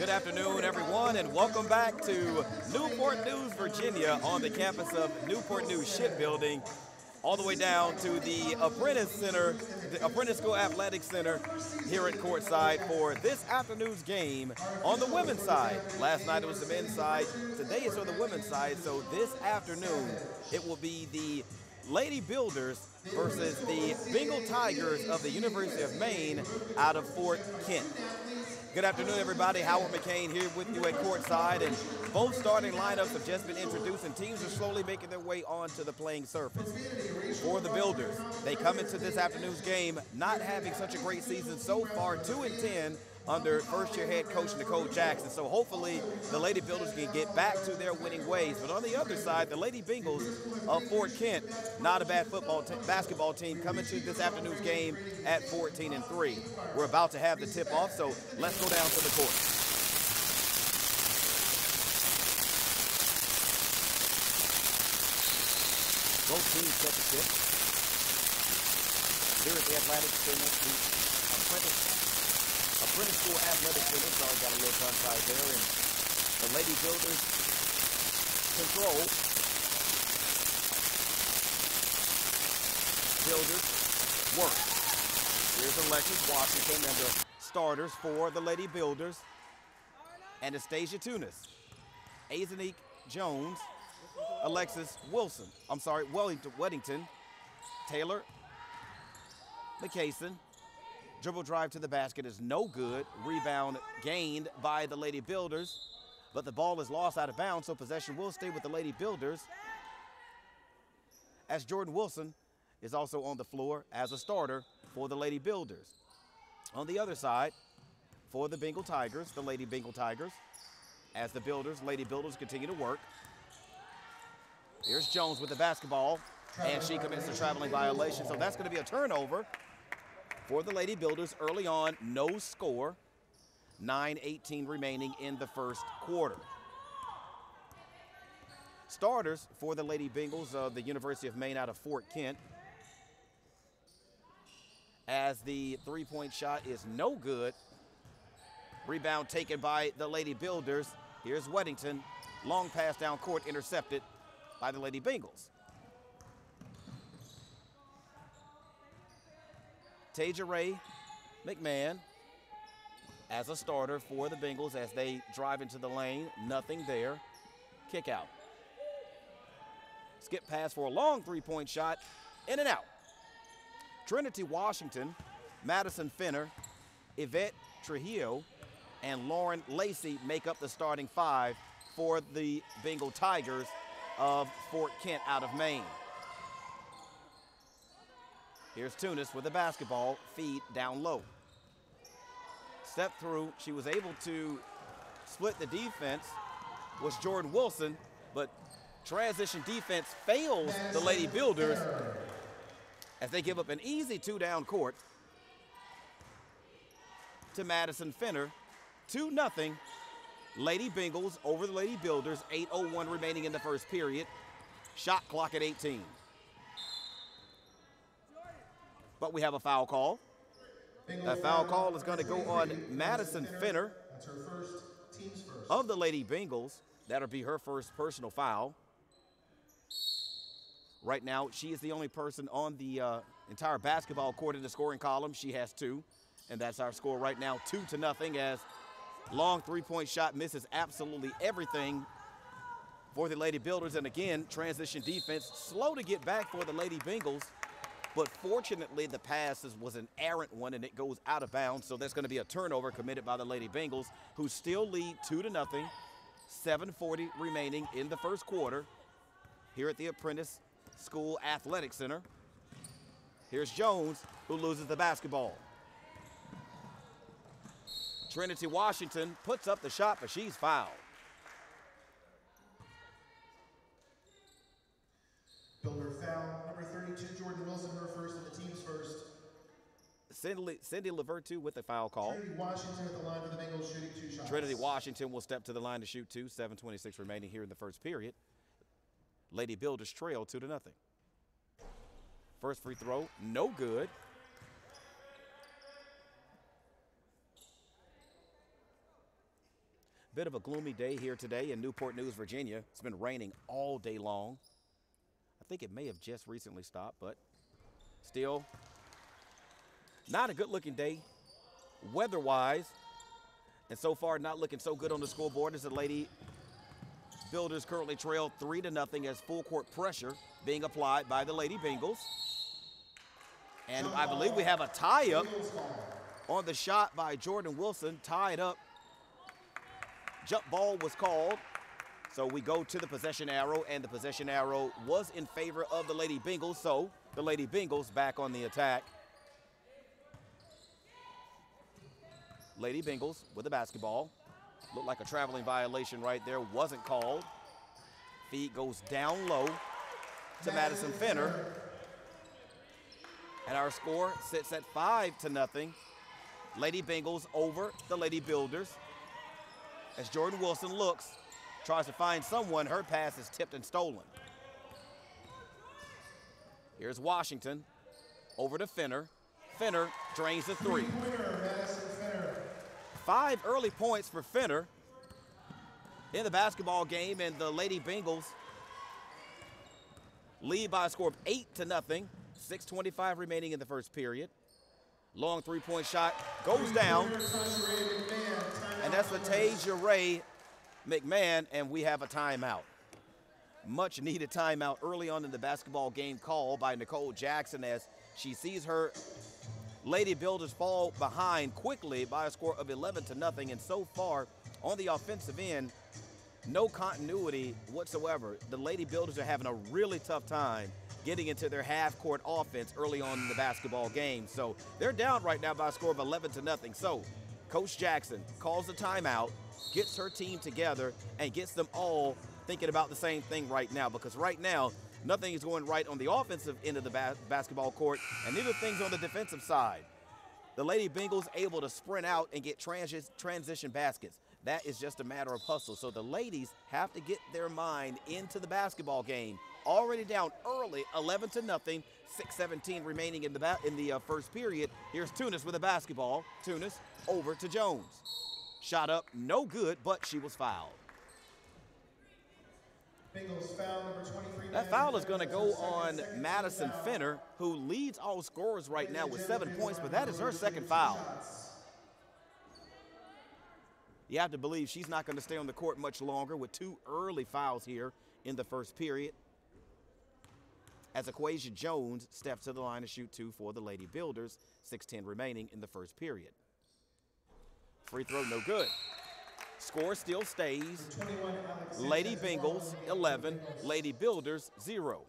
Good afternoon, everyone, and welcome back to Newport News, Virginia, on the campus of Newport News Shipbuilding, all the way down to the Apprentice Center, the Apprentice School Athletic Center here at courtside for this afternoon's game on the women's side. Last night it was the men's side. Today it's on the women's side. So this afternoon it will be the Lady Builders versus the Bengal Tigers of the University of Maine out of Fort Kent. Good afternoon, everybody. Howard McCain here with you at courtside, and both starting lineups have just been introduced, and teams are slowly making their way onto the playing surface. For the Builders, they come into this afternoon's game not having such a great season so far, 2-10 under first-year head coach Nicole Jackson. So hopefully the Lady Builders can get back to their winning ways. But on the other side, the Lady Bengals of Fort Kent, not a bad basketball team, coming to this afternoon's game at 14-3. We're about to have the tip-off, so let's go down to the court. Both teams set the tip. Here at the Athletic Center, the Apprentice School Athletic Center. Sorry, got a little tongue tied there. And the Lady Builders control. Builders work. Here's Alexis Washington and the starters for the Lady Builders. Anastasia Tunis, Azanique Jones, Alexis Wilson. I'm sorry, Weddington, Taylor McCason. Dribble drive to the basket is no good. Rebound gained by the Lady Builders, but the ball is lost out of bounds, so possession will stay with the Lady Builders, as Jordan Wilson is also on the floor as a starter for the Lady Builders. On the other side, for the Bengal Tigers, the Lady Bengal Tigers, as the Lady Builders continue to work. Here's Jones with the basketball, and she commits a traveling violation, so that's going to be a turnover for the Lady Builders early on. No score, 9:18 remaining in the first quarter. Starters for the Lady Bengals of the University of Maine out of Fort Kent, as the three-point shot is no good. Rebound taken by the Lady Builders. Here's Weddington. Long pass down court, intercepted by the Lady Bengals. Taja Ray McMahon as a starter for the Bengals as they drive into the lane. Nothing there. Kick out. Skip pass for a long three-point shot. In and out. Trinity Washington, Madison Finner, Yvette Trujillo, and Lauren Lacey make up the starting five for the Bengal Tigers of Fort Kent out of Maine. Here's Tunis with the basketball, feed down low. Step through, she was able to split the defense, was Jordan Wilson, but transition defense fails the Lady Builders as they give up an easy two-down court to Madison Finner. 2-0, Lady Bengals over the Lady Builders, 8:01 remaining in the first period. Shot clock at 18. But we have a foul call. That foul call is going to go on Madison Finner of the Lady Bengals. That'll be her first personal foul. Right now, she is the only person on the entire basketball court in the scoring column. She has 2, and that's our score right now, 2-0, as long three-point shot misses absolutely everything for the Lady Builders. And again, transition defense slow to get back for the Lady Bengals. But fortunately, the pass was an errant one, and it goes out of bounds. So there's going to be a turnover committed by the Lady Bengals, who still lead 2-0, 7:40 remaining in the first quarter here at the Apprentice School Athletic Center. Here's Jones, who loses the basketball. Trinity Washington puts up the shot, but she's fouled. Builder foul, number 32, Jordan Wilson, her first, and the team's first. Cindy Levertu with the foul call. Trinity Washington at the line for the Bengals, shooting 2 shots. Trinity Washington will step to the line to shoot 2, 7:26 remaining here in the first period. Lady Builders trail 2-0. First free throw, no good. Bit of a gloomy day here today in Newport News, Virginia. It's been raining all day long. I think it may have just recently stopped, but still not a good-looking day weather-wise. And so far, not looking so good on the scoreboard as the Lady Builders currently trail 3-0 as full court pressure being applied by the Lady Bengals. And I believe we have a tie-up on the shot by Jordan Wilson, tied up. Jump ball was called. So we go to the possession arrow, and the possession arrow was in favor of the Lady Bengals. So the Lady Bengals back on the attack. Lady Bengals with the basketball. Looked like a traveling violation right there. Wasn't called. Feed goes down low to Madison Finner. And our score sits at 5-0. Lady Bengals over the Lady Builders. As Jordan Wilson looks, tries to find someone, her pass is tipped and stolen. Here's Washington over to Finner. Finner drains the three. 5 early points for Finner in the basketball game, and the Lady Bengals lead by a score of 8-0. 6:25 remaining in the first period. Long three-point shot goes down, and that's Latasia Ray McMahon, and we have a timeout. Much needed timeout early on in the basketball game called by Nicole Jackson as she sees her Lady Builders fall behind quickly by a score of 11-0, and so far on the offensive end, no continuity whatsoever. The Lady Builders are having a really tough time getting into their half-court offense early on in the basketball game. So they're down right now by a score of 11-0. So Coach Jackson calls a timeout, gets her team together, and gets them all thinking about the same thing right now, because right now, nothing is going right on the offensive end of the basketball court, and neither things on the defensive side. The Lady Bengals able to sprint out and get transition baskets. That is just a matter of hustle. So the ladies have to get their mind into the basketball game. Already down early, 11-0, 6:17 remaining in the first period. Here's Tunis with the basketball. Tunis over to Jones. Shot up, no good, but she was fouled. Bengals foul number 23. That foul is going to go on Madison Finner, who leads all scorers right now with 7 points, but that is her second foul. You have to believe she's not going to stay on the court much longer with 2 early fouls here in the first period. As Equasia Jones steps to the line to shoot 2 for the Lady Builders, 6:10 remaining in the first period. Free throw, no good. Score still stays. Lady Bengals 11, Lady Builders 0.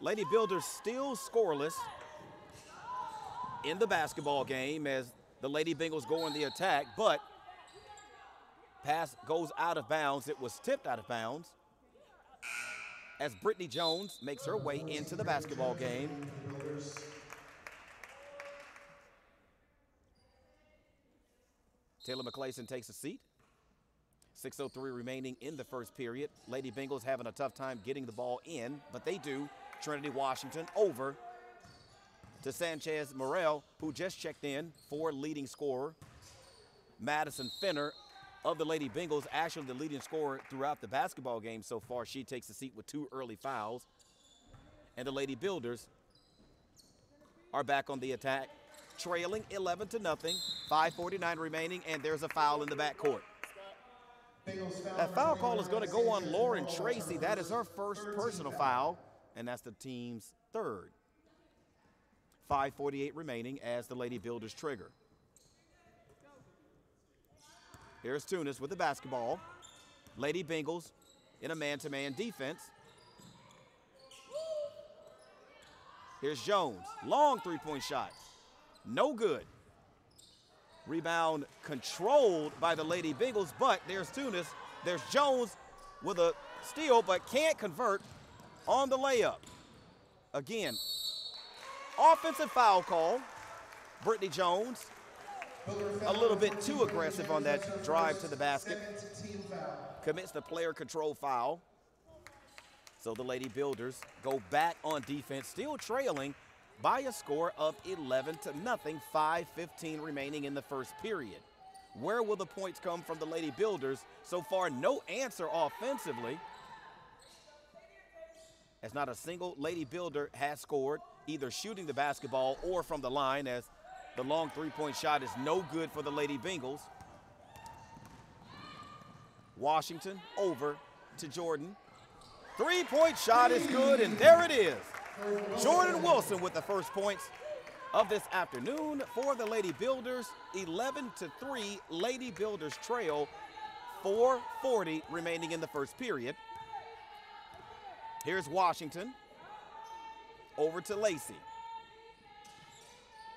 Lady Builders still scoreless in the basketball game as the Lady Bengals go on the attack, but pass goes out of bounds. It was tipped out of bounds as Brittany Jones makes her way into the basketball game. Taylor McClayson takes a seat. 6:03 remaining in the first period. Lady Bengals having a tough time getting the ball in, but they do. Trinity Washington over to Sanchez Morel, who just checked in for leading scorer. Madison Finner of the Lady Bengals, actually the leading scorer throughout the basketball game so far. She takes a seat with 2 early fouls. And the Lady Builders are back on the attack, trailing 11-0, 5:49 remaining, and there's a foul in the backcourt. That foul call is going to go on Lauren Tracy. That is her first personal foul, and that's the team's third. 5:48 remaining as the Lady Builders trigger. Here's Tunis with the basketball. Lady Bengals in a man-to-man defense. Here's Jones. Long three-point shot. No good. Rebound controlled by the Lady Bengals, but there's Tunis. There's Jones with a steal, but can't convert on the layup. Again, offensive foul call. Brittany Jones a little bit too aggressive on that drive to the basket. Commits the player control foul. So the Lady Builders go back on defense, still trailing by a score of 11-0, 5:15 remaining in the first period. Where will the points come from the Lady Builders? So far, no answer offensively, as not a single Lady Builder has scored, either shooting the basketball or from the line, as the long three-point shot is no good for the Lady Bengals. Washington over to Jordan. Three-point shot is good, and there it is. Jordan Wilson with the first points of this afternoon for the Lady Builders. 11-3, Lady Builders trail, 4:40 remaining in the first period. Here's Washington over to Lacey.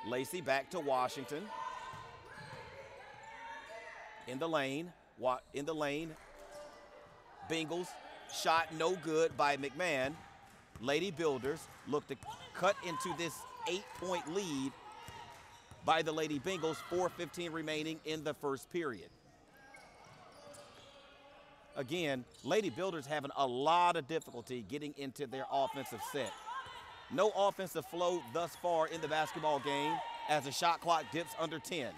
Lacey back to Washington. In the lane, Bengals shot no good by McMahon. Lady Builders look to cut into this 8-point lead by the Lady Bengals, 4:15 remaining in the first period. Again, Lady Builders having a lot of difficulty getting into their offensive set. No offensive flow thus far in the basketball game as the shot clock dips under 10.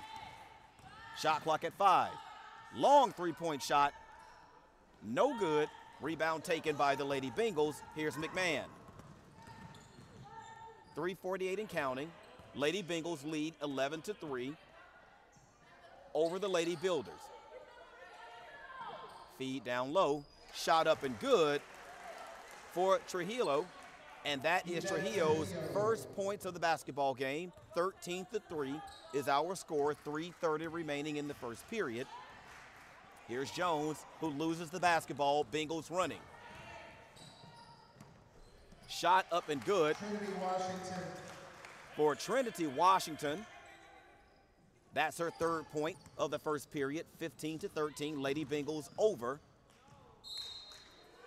Shot clock at 5. Long three-point shot, no good. Rebound taken by the Lady Bengals. Here's McMahon. 3:48 and counting. Lady Bengals lead 11-3 over the Lady Builders. Feed down low, shot up and good for Trujillo, and that is Trujillo's first points of the basketball game. 13-3 is our score, 3:30 remaining in the first period. Here's Jones, who loses the basketball. Bengals running. Shot up and good for Trinity Washington. That's her third point of the first period, 15-13. Lady Bengals over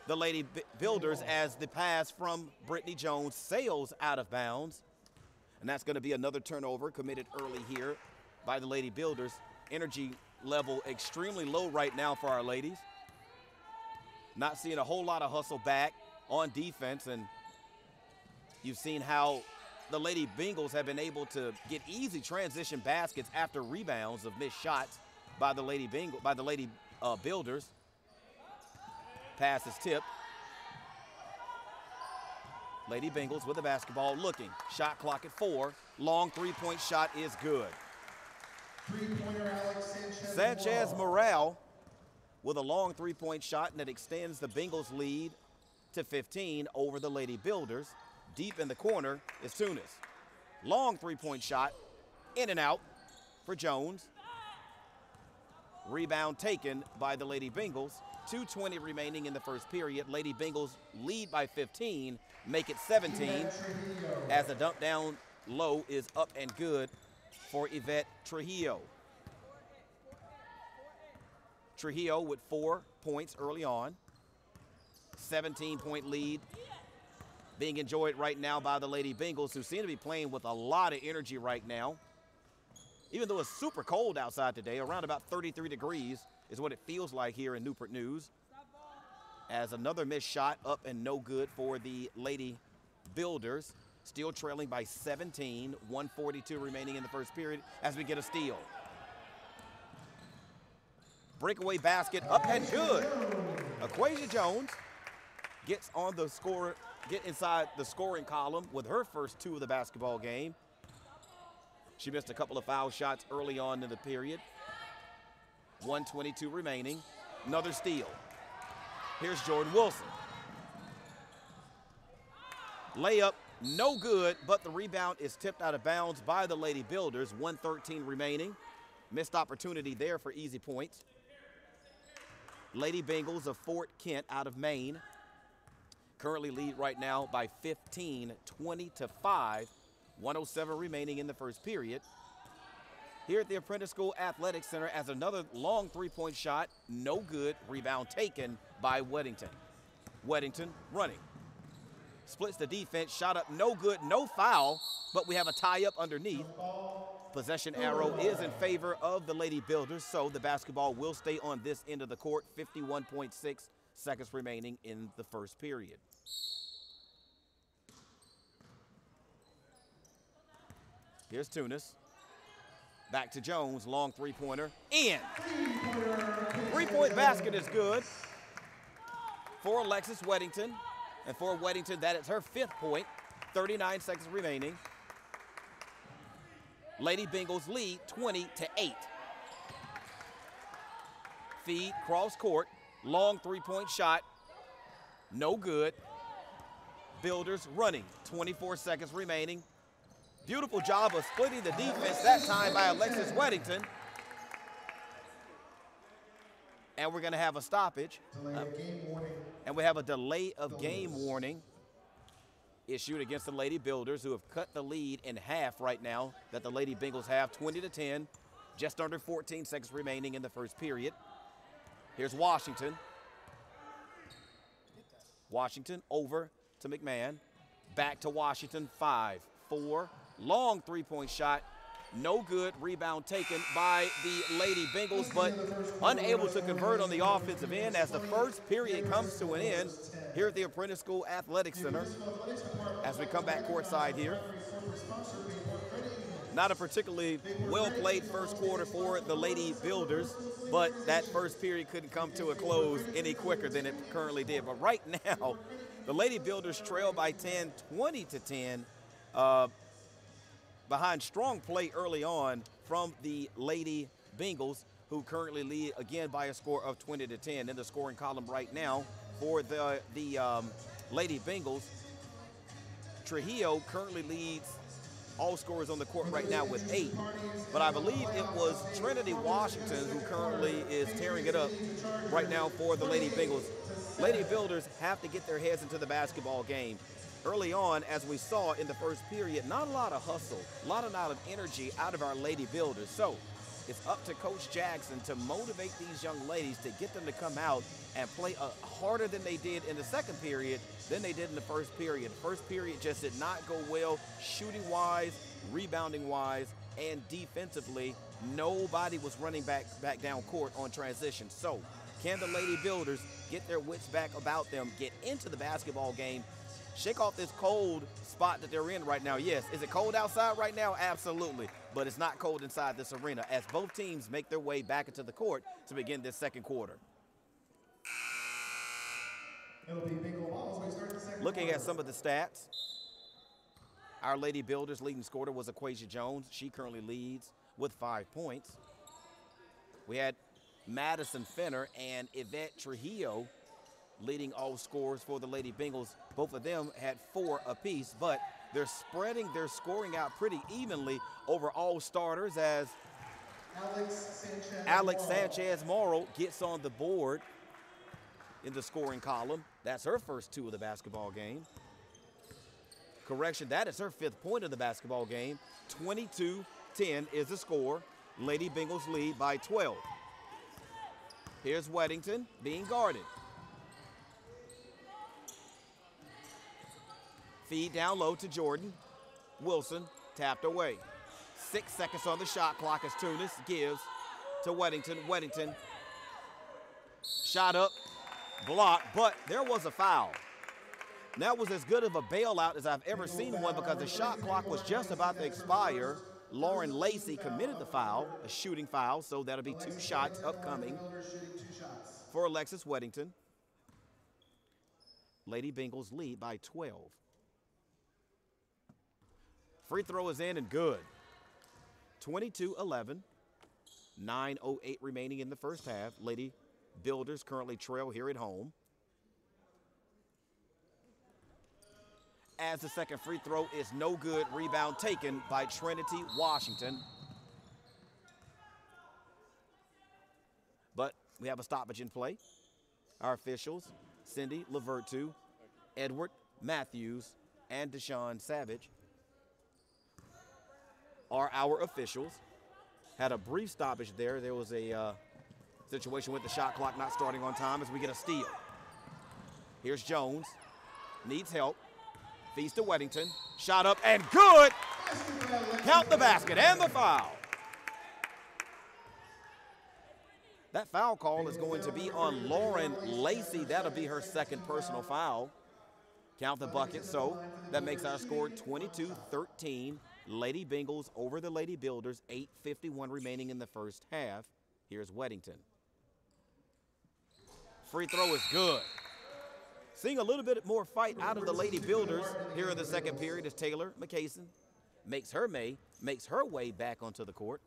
the Lady Builders as the pass from Brittany Jones sails out of bounds. And that's going to be another turnover committed early here by the Lady Builders. Energy level extremely low right now for our ladies. Not seeing a whole lot of hustle back on defense, and you've seen how the Lady Bengals have been able to get easy transition baskets after rebounds of missed shots by the Lady Builders. Pass is tipped. Lady Bengals with the basketball looking. Shot clock at 4. Long three-point shot is good. Sanchez Morale with a long three-point shot, and it extends the Bengals lead to 15 over the Lady Builders. Deep in the corner is Tunis. Long three-point shot, in and out for Jones. Rebound taken by the Lady Bengals. 2:20 remaining in the first period. Lady Bengals lead by 15, make it 17 as the dump down low is up and good for Yvette Trujillo. Trujillo with 4 points early on. 17-point lead being enjoyed right now by the Lady Bengals, who seem to be playing with a lot of energy right now. Even though it's super cold outside today, around about 33 degrees is what it feels like here in Newport News. As another missed shot up and no good for the Lady Builders. Still trailing by 17, 1:42 remaining in the first period as we get a steal. Breakaway basket up and good. Aquasia Jones gets on the score, get inside the scoring column with her first 2 of the basketball game. She missed a couple of foul shots early on in the period. 1:22 remaining. Another steal. Here's Jordan Wilson. Layup, no good, but the rebound is tipped out of bounds by the Lady Builders. 1:13 remaining. Missed opportunity there for easy points. Lady Bengals of Fort Kent out of Maine currently lead right now by 15, 20-5. 1:07 remaining in the first period. Here at the Apprentice School Athletic Center as another long three-point shot, no good. Rebound taken by Weddington. Weddington running. Splits the defense, shot up no good, no foul, but we have a tie-up underneath. Possession arrow is in favor of the Lady Builders, so the basketball will stay on this end of the court. 51.6 seconds remaining in the first period. Here's Tunis. Back to Jones, long three-pointer, in. Three-point basket is good for Alexis Weddington. And for Weddington, that is her 5th point, 39 seconds remaining. Lady Bengals lead 20-8. Feed, cross court, long three-point shot, no good. Builders running, 24 seconds remaining. Beautiful job of splitting the defense that time by Alexis Weddington. And we're going to have a stoppage. And we have a delay of game warning issued against the Lady Builders, who have cut the lead in half right now that the Lady Bengals have, 20-10. Just under 14 seconds remaining in the first period. Here's Washington. Washington over to McMahon. Back to Washington, 5-4. Long three-point shot. No good. Rebound taken by the Lady Bengals, but unable to convert on the offensive end as the first period comes to an end here at the Apprentice School Athletic Center. As we come back courtside here. Not a particularly well-played first quarter for the Lady Builders, but that first period couldn't come to a close any quicker than it currently did. But right now, the Lady Builders trail by 10, 20-10. Behind strong play early on from the Lady Bengals, who currently lead again by a score of 20-10. In the scoring column right now for the Lady Bengals, Trujillo currently leads all scorers on the court right now with 8. But I believe it was Trinity Washington who currently is tearing it up right now for the Lady Bengals. Lady Builders have to get their heads into the basketball game. Early on, as we saw in the first period, not a lot of hustle, a lot of energy out of our Lady Builders. So it's up to Coach Jackson to motivate these young ladies, to get them to come out and play harder than they did in the second period than they did in the first period. The first period just did not go well, shooting-wise, rebounding-wise, and defensively. Nobody was running back down court on transition. So can the Lady Builders get their wits back about them, get into the basketball game, shake off this cold spot that they're in right now? Yes. Is it cold outside right now? Absolutely. But it's not cold inside this arena as both teams make their way back into the court to begin this second quarter. Looking at some of the stats, our Lady Builders leading scorer was Aquasia Jones. She currently leads with 5 points. We had Madison Fenner and Yvette Trujillo leading all scorers for the Lady Bengals. Both of them had 4 apiece, but they're spreading their scoring out pretty evenly over all starters as Alex Sanchez Morrow gets on the board in the scoring column. That's her first 2 of the basketball game. Correction, that is her 5th point of the basketball game. 22-10 is the score. Lady Bengals lead by 12. Here's Weddington being guarded. Feed down low to Jordan. Wilson tapped away. 6 seconds on the shot clock as Tunis gives to Weddington. Weddington shot up, blocked, but there was a foul. That was as good of a bailout as I've ever seen one because the shot clock was just about to expire. Lauren Lacey committed the foul, a shooting foul, so that'll be 2 shots upcoming for Alexis Weddington. Lady Bengals lead by 12. Free throw is in and good. 22-11. 9:08 remaining in the first half. Lady Builders currently trail here at home. As the second free throw is no good. Rebound taken by Trinity Washington. But we have a stoppage in play. Our officials, Cindy Lavertu, Edward Matthews, and Deshaun Savage are our officials. Had a brief stoppage there. There was a situation with the shot clock not starting on time as we get a steal. Here's Jones. Needs help. Feeds to Weddington. Shot up and good. Count the basket and the foul. That foul call is going to be on Lauren Lacey. That'll be her second personal foul. Count the bucket, so that makes our score 22-13. Lady Bengals over the Lady Builders, 8:51 remaining in the first half. Here's Weddington. Free throw is good. Seeing a little bit more fight out of the Lady Builders here in the second period as Taylor McCason makes her way back onto the court.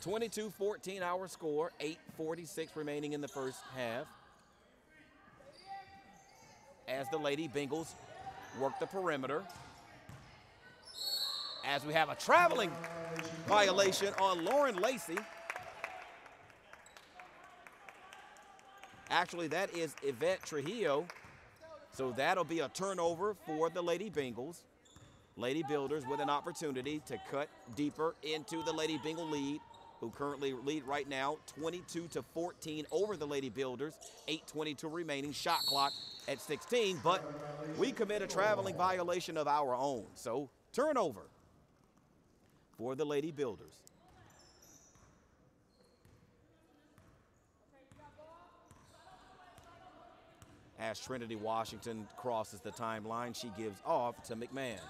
22-14 our score, 8:46 remaining in the first half. As the Lady Bengals work the perimeter. As we have a traveling violation on Lauren Lacey. Actually, that is Yvette Trujillo. So that'll be a turnover for the Lady Bengals. Lady Builders with an opportunity to cut deeper into the Lady Bengal lead, who currently lead right now 22-14 over the Lady Builders. 8:22 remaining, shot clock at 16, but we commit a traveling violation of our own. So turnover for the Lady Builders. As Trinity Washington crosses the timeline, she gives off to McMahon.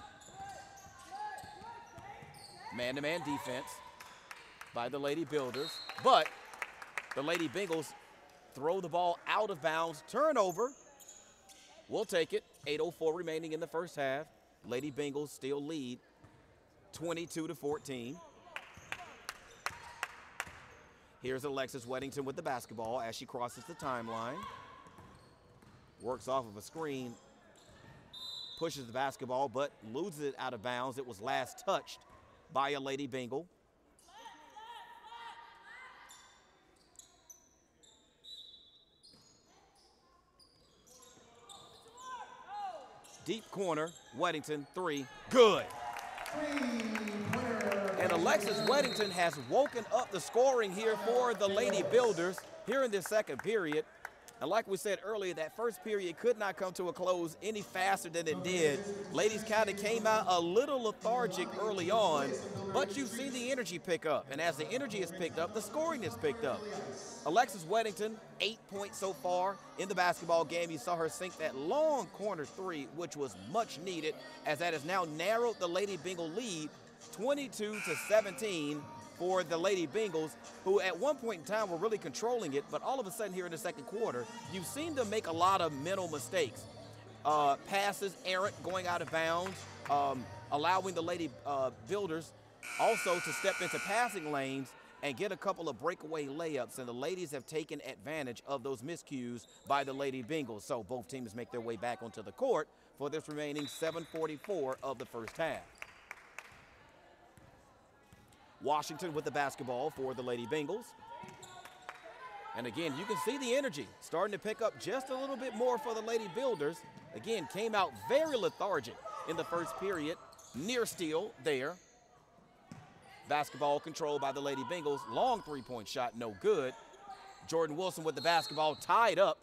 Man-to-man defense by the Lady Builders, but the Lady Bengals throw the ball out of bounds. Turnover. We'll take it. 8:04 remaining in the first half. Lady Bengals still lead 22-14. Here's Alexis Weddington with the basketball as she crosses the timeline. Works off of a screen, pushes the basketball, but loses it out of bounds. It was last touched by a Lady Bengal. Deep corner, Weddington, three, good. And Alexis Weddington has woken up the scoring here for the Lady Builders here in this second period. And like we said earlier, that first period could not come to a close any faster than it did. Ladies kind of came out a little lethargic early on, but you've seen the energy pick up. And as the energy is picked up, the scoring is picked up. Alexis Weddington, 8 points so far in the basketball game. You saw her sink that long corner three, which was much needed, as that has now narrowed the Lady Bengal lead 22-17 for the Lady Bengals, who at one point in time were really controlling it, but all of a sudden here in the second quarter, you've seen them make a lot of mental mistakes. Passes errant, going out of bounds, allowing the Lady Builders also to step into passing lanes and get a couple of breakaway layups, and the ladies have taken advantage of those miscues by the Lady Bengals. So both teams make their way back onto the court for this remaining 7:44 of the first half. Washington with the basketball for the Lady Bengals. And again, you can see the energy starting to pick up just a little bit more for the Lady Builders. Again, came out very lethargic in the first period. Near steal there. Basketball controlled by the Lady Bengals. Long three-point shot, no good. Jordan Wilson with the basketball tied up.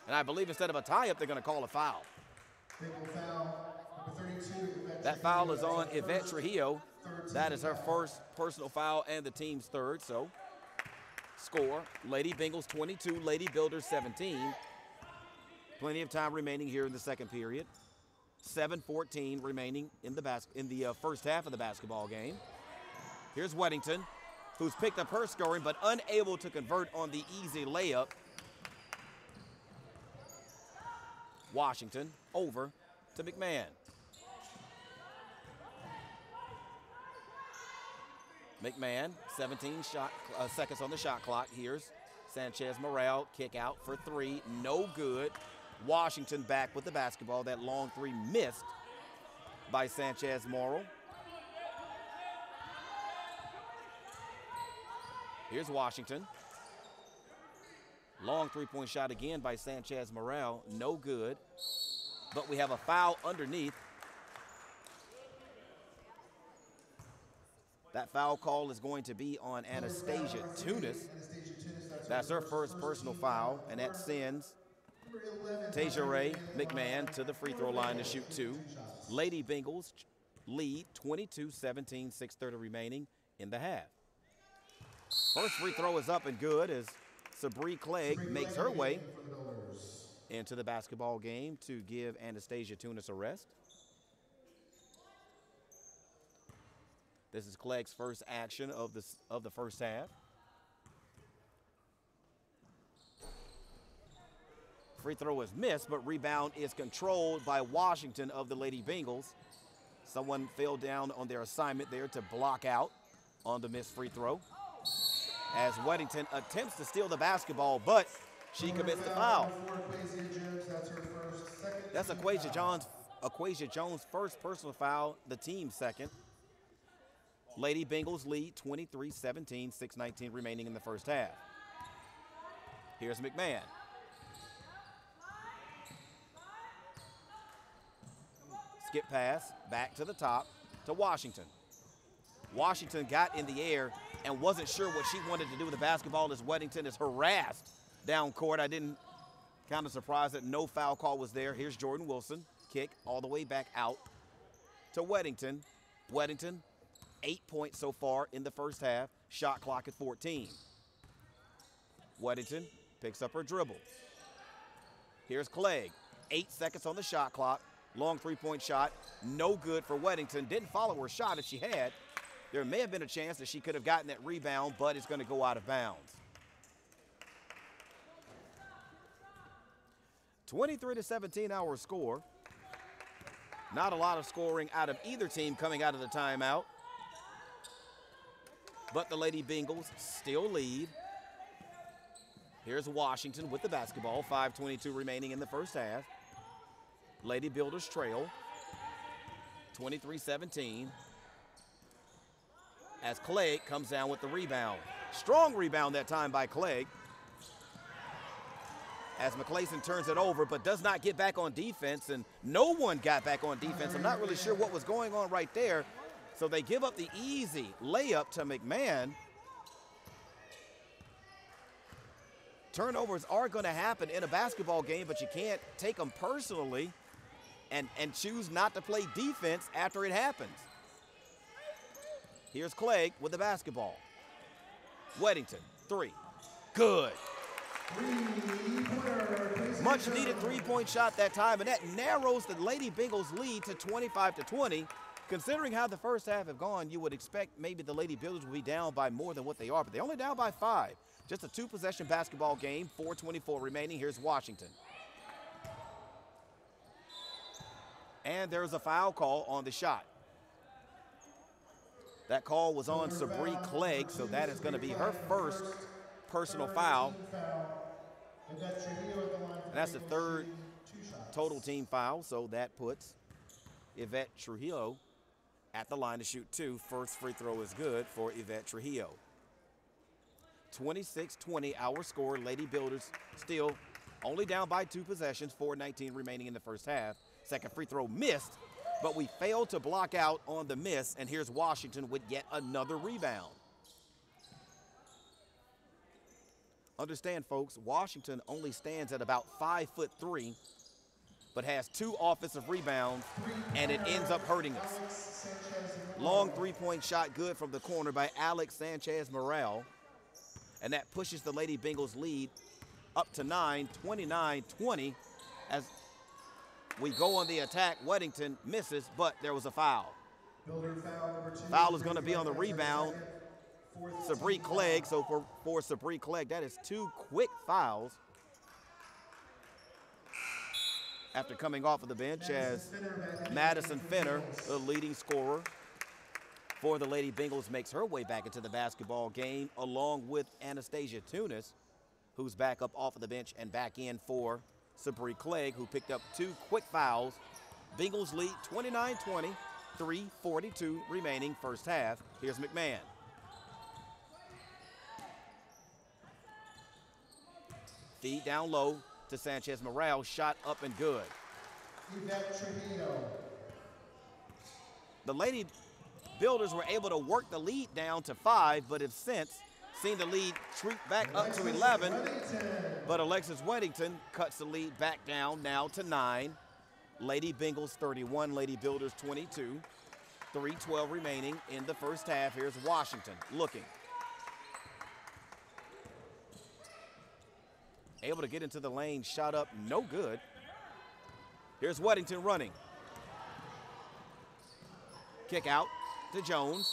And I believe instead of a tie-up, they're going to call a foul. That foul is on Yvette Trujillo. That is her first personal foul and the team's third. So, score, Lady Bengals 22, Lady Builders 17. Plenty of time remaining here in the second period. 7:14 remaining in the first half of the basketball game. Here's Weddington, who's picked up her scoring but unable to convert on the easy layup. Washington over to McMahon. McMahon, 17 seconds on the shot clock. Here's Sanchez Morel, kick out for three, no good. Washington back with the basketball. That long three missed by Sanchez Morel. Here's Washington. Long three-point shot again by Sanchez Morel, no good. But we have a foul underneath. That foul call is going to be on Anastasia Tunis. That's her first personal foul, and that sends Tasia Ray McMahon to the free throw line to shoot two. Lady Bengals lead 22-17, 6:30 remaining in the half. First free throw is up and good as Sabree Clegg makes her way into the basketball game to give Anastasia Tunis a rest. This is Clegg's first action of the first half. Free throw is missed, but rebound is controlled by Washington of the Lady Bengals. Someone fell down on their assignment there to block out on the missed free throw. As Weddington attempts to steal the basketball, but she commits the foul. That's Aquasia Jones' first personal foul, the team's second. Lady Bengals lead 23-17, 6:19 remaining in the first half. Here's McMahon. Skip pass, back to the top to Washington. Washington got in the air and wasn't sure what she wanted to do with the basketball as Weddington is harassed down court. I didn't, kind of surprised that no foul call was there. Here's Jordan Wilson, kick all the way back out to Weddington. Weddington, 8 points so far in the first half, shot clock at 14. Weddington picks up her dribble. Here's Clegg, 8 seconds on the shot clock. Long three-point shot, no good for Weddington. Didn't follow her shot if she had. There may have been a chance that she could have gotten that rebound, but it's going to go out of bounds. 23-17 our score. Not a lot of scoring out of either team coming out of the timeout. But the Lady Bengals still lead. Here's Washington with the basketball, 5:22 remaining in the first half. Lady Builders trail, 23-17. As Clegg comes down with the rebound. Strong rebound that time by Clegg. As McClayson turns it over, but does not get back on defense, and no one got back on defense. I'm not really sure what was going on right there. So they give up the easy layup to McMahon. Turnovers are going to happen in a basketball game, but you can't take them personally and choose not to play defense after it happens. Here's Clegg with the basketball. Weddington, three. Good. Much needed three-point shot that time, and that narrows the Lady Bengals lead to 25-20. Considering how the first half have gone, you would expect maybe the Lady Builders will be down by more than what they are, but they're only down by 5. Just a 2-possession basketball game, 4:24 remaining. Here's Washington. And there's a foul call on the shot. That call was on Sabree Clegg, so that is going to be her first personal foul. And that's the third total team foul, so that puts Yvette Trujillo at the line to shoot 2. First free throw is good for Yvette Trujillo. 26-20 our score. Lady Builders still only down by 2 possessions, 4:19 remaining in the first half. Second free throw missed, but we failed to block out on the miss, and here's Washington with yet another rebound. Understand, folks, Washington only stands at about 5'3", but has 2 offensive rebounds, and it ends up hurting us. Long three-point shot good from the corner by Alex Sanchez-Morel, and that pushes the Lady Bengals lead up to 9, 29-20, as we go on the attack. Weddington misses, but there was a foul. Foul is going to be on the rebound. Sabree Clegg, so for Sabree Clegg, that is 2 quick fouls after coming off of the bench, as Madison Fenner, the leading scorer for the Lady Bengals, makes her way back into the basketball game, along with Anastasia Tunis, who's back up off of the bench and back in for Sabree Clegg, who picked up 2 quick fouls. Bengals lead 29-20, 3:42 remaining first half. Here's McMahon. Feed down low to Sanchez-Morel, shot up and good. The Lady Builders were able to work the lead down to 5, but have since seen the lead shrink back up to 11. But Alexis Weddington cuts the lead back down now to 9. Lady Bengals 31, Lady Builders 22. 3:12 remaining in the first half. Here's Washington looking. Able to get into the lane, shot up, no good. Here's Weddington running. Kick out to Jones.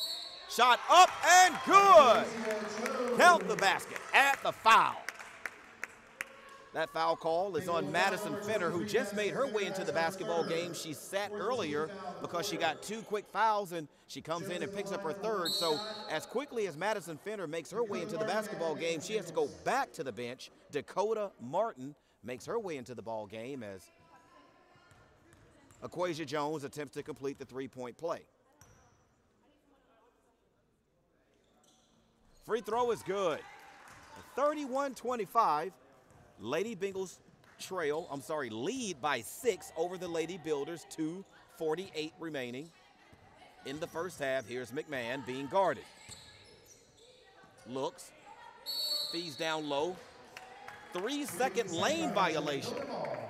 Shot up and good. Count the basket at the foul. That foul call is on Madison Fenner, who just made her way into the basketball game. She sat earlier because she got 2 quick fouls, and she comes in and picks up her third. So as quickly as Madison Fenner makes her way into the basketball game, she has to go back to the bench. Dakota Martin makes her way into the ball game as Aquasia Jones attempts to complete the three-point play. Free throw is good. 31-25. Lady Bengals lead by 6 over the Lady Builders, 2:48 remaining in the first half. Here's McMahon being guarded. Looks, feeds down low. 3-second lane violation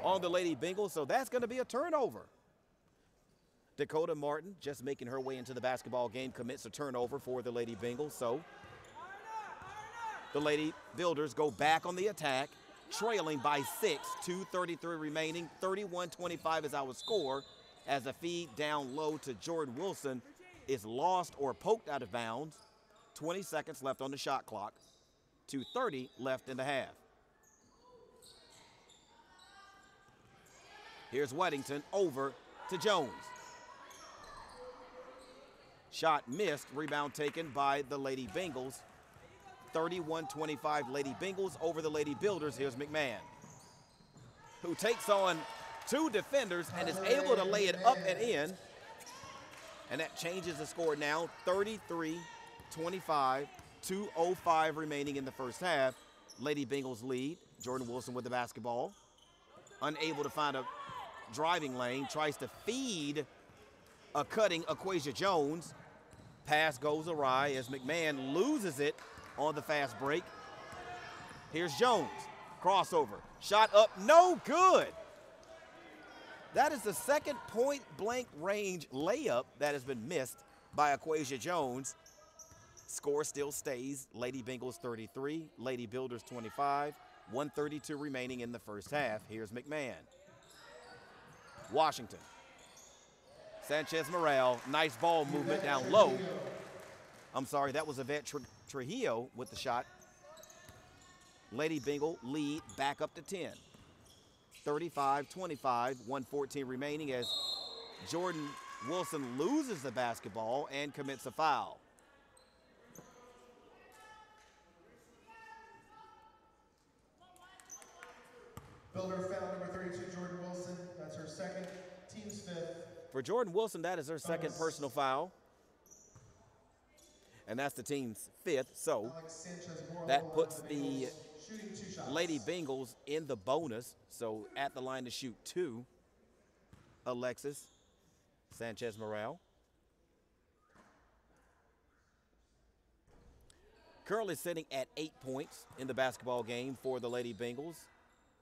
on the Lady Bengals, so that's going to be a turnover. Dakota Martin, just making her way into the basketball game, commits a turnover for the Lady Bengals, so the Lady Builders go back on the attack, trailing by 6, 2:33 remaining, 31-25 is our score, as a feed down low to Jordan Wilson is lost or poked out of bounds. 20 seconds left on the shot clock, 2:30 left in the half. Here's Weddington over to Jones. Shot missed, rebound taken by the Lady Bengals. 31-25 Lady Bengals over the Lady Builders. Here's McMahon, who takes on 2 defenders and is able to lay it up and in. And that changes the score now, 33-25, 2:05 remaining in the first half. Lady Bengals lead. Jordan Wilson with the basketball. Unable to find a driving lane, tries to feed a cutting Aquasia Jones. Pass goes awry as McMahon loses it on the fast break. Here's Jones, crossover, shot up, no good. That is the second point-blank range layup that has been missed by Aquasia Jones. Score still stays, Lady Bengals 33, Lady Builders 25, 1:32 remaining in the first half. Here's McMahon. Washington. Sanchez Morel, nice ball movement down low. I'm sorry, that was Yvette Trujillo with the shot. Lady Bengal lead back up to 10. 35-25, 1:14 remaining as Jordan Wilson loses the basketball and commits a foul. Builder foul number 32, Jordan Wilson. That's her second, team's 5th. For Jordan Wilson, that is her second personal foul. And that's the team's 5th, so that puts the Lady Bengals in the bonus, so at the line to shoot 2, Alexis Sanchez Morel. Currently sitting at 8 points in the basketball game for the Lady Bengals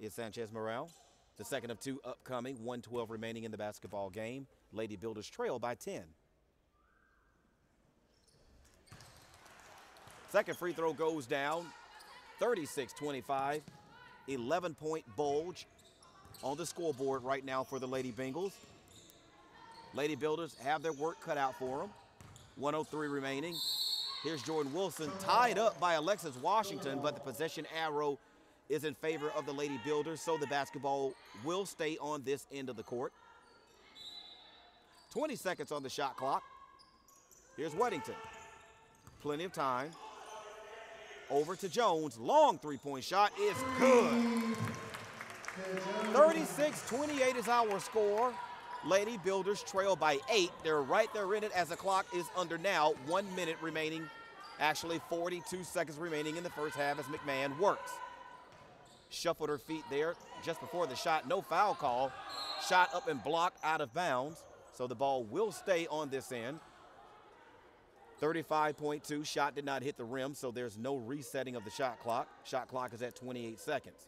is Sanchez Morel. The second of 2 upcoming, 1:12 remaining in the basketball game. Lady Builders trail by 10. Second free throw goes down, 36-25, 11-point bulge on the scoreboard right now for the Lady Bengals. Lady Builders have their work cut out for them. 1:03 remaining. Here's Jordan Wilson, tied up by Alexis Washington, but the possession arrow is in favor of the Lady Builders, so the basketball will stay on this end of the court. 20 seconds on the shot clock. Here's Weddington. Plenty of time. Over to Jones. Long three-point shot is good. 36-28 is our score. Lady Builders trail by 8. They're right there in it as the clock is under now. 1 minute remaining. Actually 42 seconds remaining in the first half as McMahon works. Shuffled her feet there just before the shot. No foul call. Shot up and blocked out of bounds. So the ball will stay on this end. 35.2, shot did not hit the rim, so there's no resetting of the shot clock. Shot clock is at 28 seconds.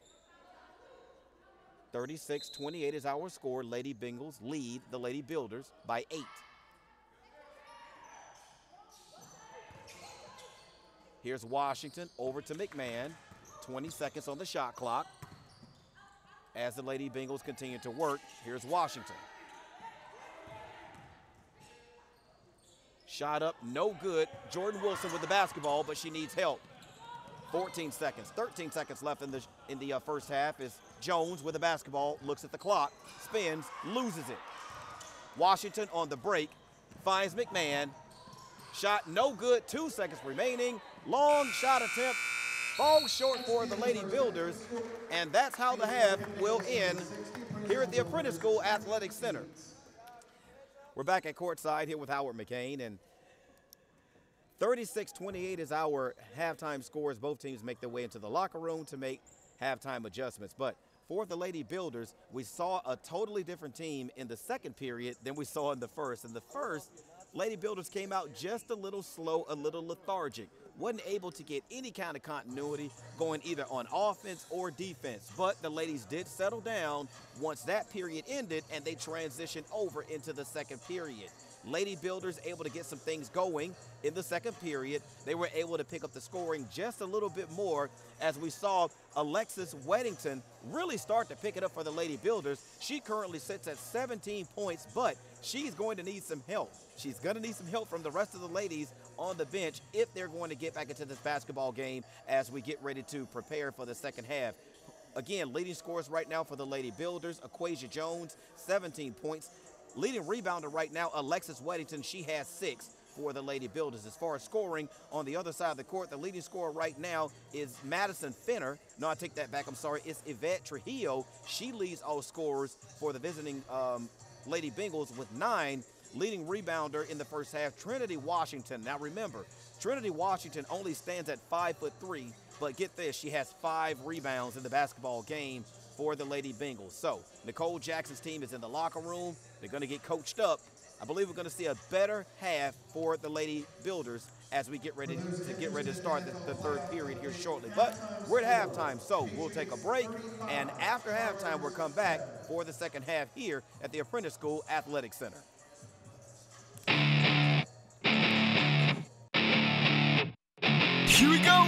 36-28 is our score. Lady Bengals lead the Lady Builders by 8. Here's Washington over to McMahon. 20 seconds on the shot clock. As the Lady Bengals continue to work, here's Washington. Shot up, no good. Jordan Wilson with the basketball, but she needs help. 14 seconds, 13 seconds left in the first half as Jones with the basketball, looks at the clock, spins, loses it. Washington on the break, finds McMahon. Shot no good, 2 seconds remaining. Long shot attempt, falls short for the Lady Builders, and that's how the half will end here at the Apprentice School Athletic Center. We're back at courtside here with Howard McCain, and 36-28 is our halftime scores. Both teams make their way into the locker room to make halftime adjustments. But for the Lady Builders, we saw a totally different team in the second period than we saw in the first. In the first, Lady Builders came out just a little slow, a little lethargic. Wasn't able to get any kind of continuity going either on offense or defense. But the ladies did settle down once that period ended, and they transitioned over into the second period. Lady Builders able to get some things going in the second period. They were able to pick up the scoring just a little bit more as we saw Alexis Weddington really start to pick it up for the Lady Builders. She currently sits at 17 points, but she's going to need some help. She's going to need some help from the rest of the ladies on the bench if they're going to get back into this basketball game as we get ready to prepare for the second half. Again, leading scorers right now for the Lady Builders, Aquasia Jones, 17 points. Leading rebounder right now, Alexis Weddington, she has 6 for the Lady Builders. As far as scoring on the other side of the court, the leading scorer right now is Madison Finner. No, I take that back, I'm sorry. It's Yvette Trujillo. She leads all scorers for the visiting Lady Bengals with 9. Leading rebounder in the first half, Trinity Washington. Now remember, Trinity Washington only stands at 5'3", but get this, she has 5 rebounds in the basketball game for the Lady Bengals. So Nicole Jackson's team is in the locker room. They're going to get coached up. I believe we're going to see a better half for the Lady Builders as we get ready to start the third period here shortly. But we're at halftime, so we'll take a break, and after halftime we'll come back for the second half here at the Apprentice School Athletic Center. Here we go.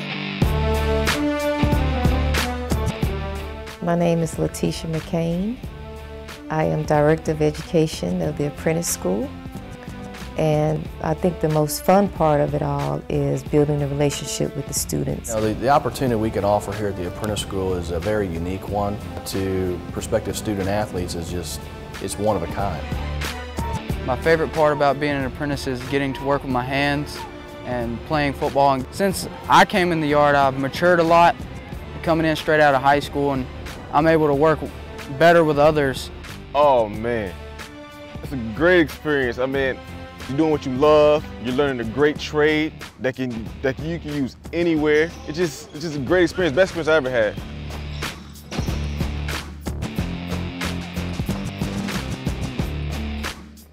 My name is Letitia McCain. I am Director of Education of the Apprentice School. And I think the most fun part of it all is building a relationship with the students. You know, the opportunity we can offer here at the Apprentice School is a very unique one. To prospective student athletes it's one of a kind. My favorite part about being an apprentice is getting to work with my hands and playing football. And since I came in the yard, I've matured a lot, coming in straight out of high school, and I'm able to work better with others. Oh man, it's a great experience. I mean, you're doing what you love, you're learning a great trade that you can use anywhere. It's just a great experience, best experience I ever had.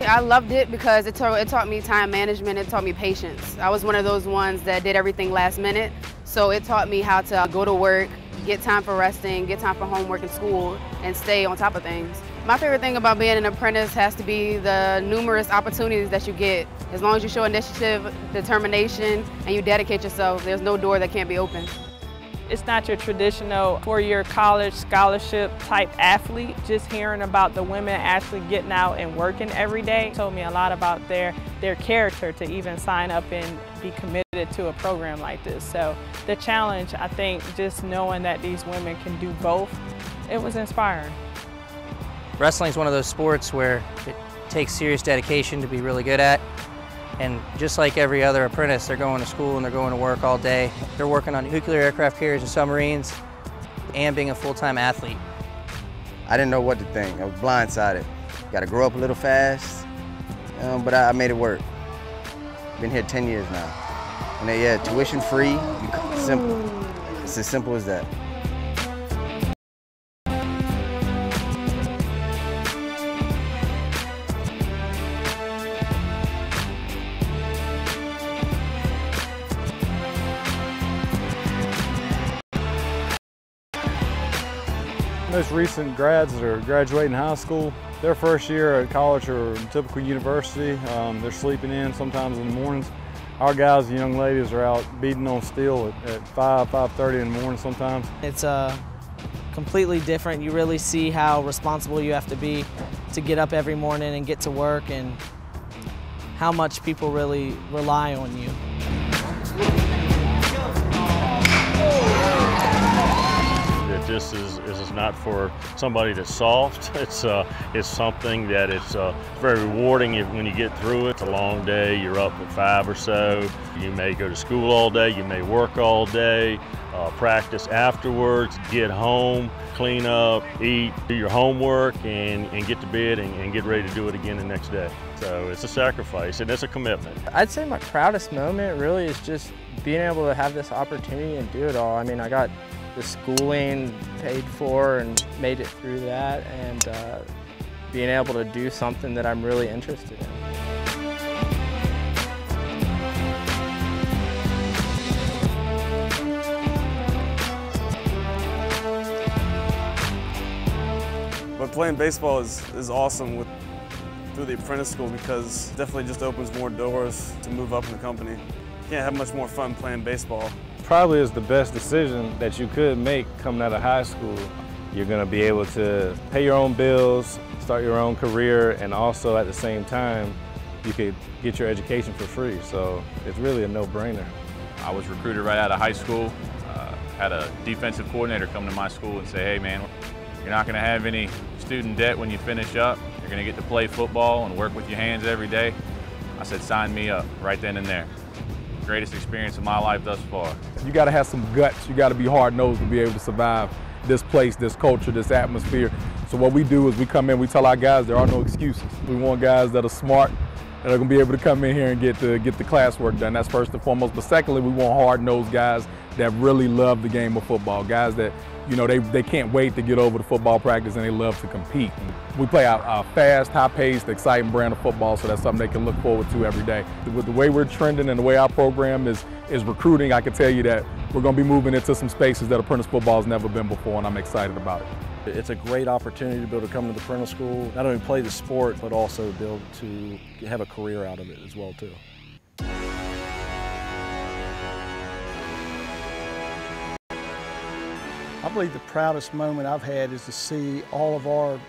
I loved it because it taught me time management, it taught me patience. I was one of those ones that did everything last minute, so it taught me how to go to work, get time for resting, get time for homework and school, and stay on top of things. My favorite thing about being an apprentice has to be the numerous opportunities that you get. As long as you show initiative, determination, and you dedicate yourself, there's no door that can't be opened. It's not your traditional four-year college scholarship type athlete. Just hearing about the women actually getting out and working every day told me a lot about their character to even sign up and be committed to a program like this. So the challenge, I think, just knowing that these women can do both, it was inspiring. Wrestling is one of those sports where it takes serious dedication to be really good at. And just like every other apprentice, they're going to school and they're going to work all day. They're working on nuclear aircraft carriers and submarines and being a full-time athlete. I didn't know what to think. I was blindsided. Got to grow up a little fast, but I made it work. Been here 10 years now. And yeah, tuition free, simple. It's as simple as that. Most recent grads that are graduating high school, their first year at college or typical university, they're sleeping in sometimes in the mornings. Our guys and young ladies are out beating on steel at 5:30 in the morning sometimes. It's completely different. You really see how responsible you have to be to get up every morning and get to work, and how much people really rely on you. This is not for somebody that's soft. It's something that it's very rewarding when you get through it. It's a long day. You're up at 5 or so. You may go to school all day. You may work all day, practice afterwards, get home, clean up, eat, do your homework, and get to bed and get ready to do it again the next day. So it's a sacrifice and it's a commitment. I'd say my proudest moment really is just being able to have this opportunity and do it all. I mean, I got the schooling paid for and made it through that, and being able to do something that I'm really interested in. But playing baseball is awesome through the apprentice school, because it definitely just opens more doors to move up in the company. You can't have much more fun playing baseball. Probably is the best decision that you could make coming out of high school. You're going to be able to pay your own bills, start your own career, and also at the same time, you could get your education for free. So it's really a no-brainer. I was recruited right out of high school. Had a defensive coordinator come to my school and say, hey man, you're not going to have any student debt when you finish up. You're going to get to play football and work with your hands every day. I said, sign me up right then and there. Greatest experience of my life thus far. You got to have some guts. You got to be hard-nosed to be able to survive this place, this culture, this atmosphere. So what we do is we come in, we tell our guys there are no excuses. We want guys that are smart, that are going to be able to come in here and get the classwork done. That's first and foremost. But secondly, we want hard-nosed guys that really love the game of football. Guys that, you know, they can't wait to get over to football practice and they love to compete. We play a fast, high-paced, exciting brand of football, so that's something they can look forward to every day. With the way we're trending and the way our program is recruiting, I can tell you that we're going to be moving into some spaces that apprentice football has never been before, and I'm excited about it. It's a great opportunity to be able to come to the apprentice school, not only play the sport, but also be able to have a career out of it as well, too. I believe the proudest moment I've had is to see all of our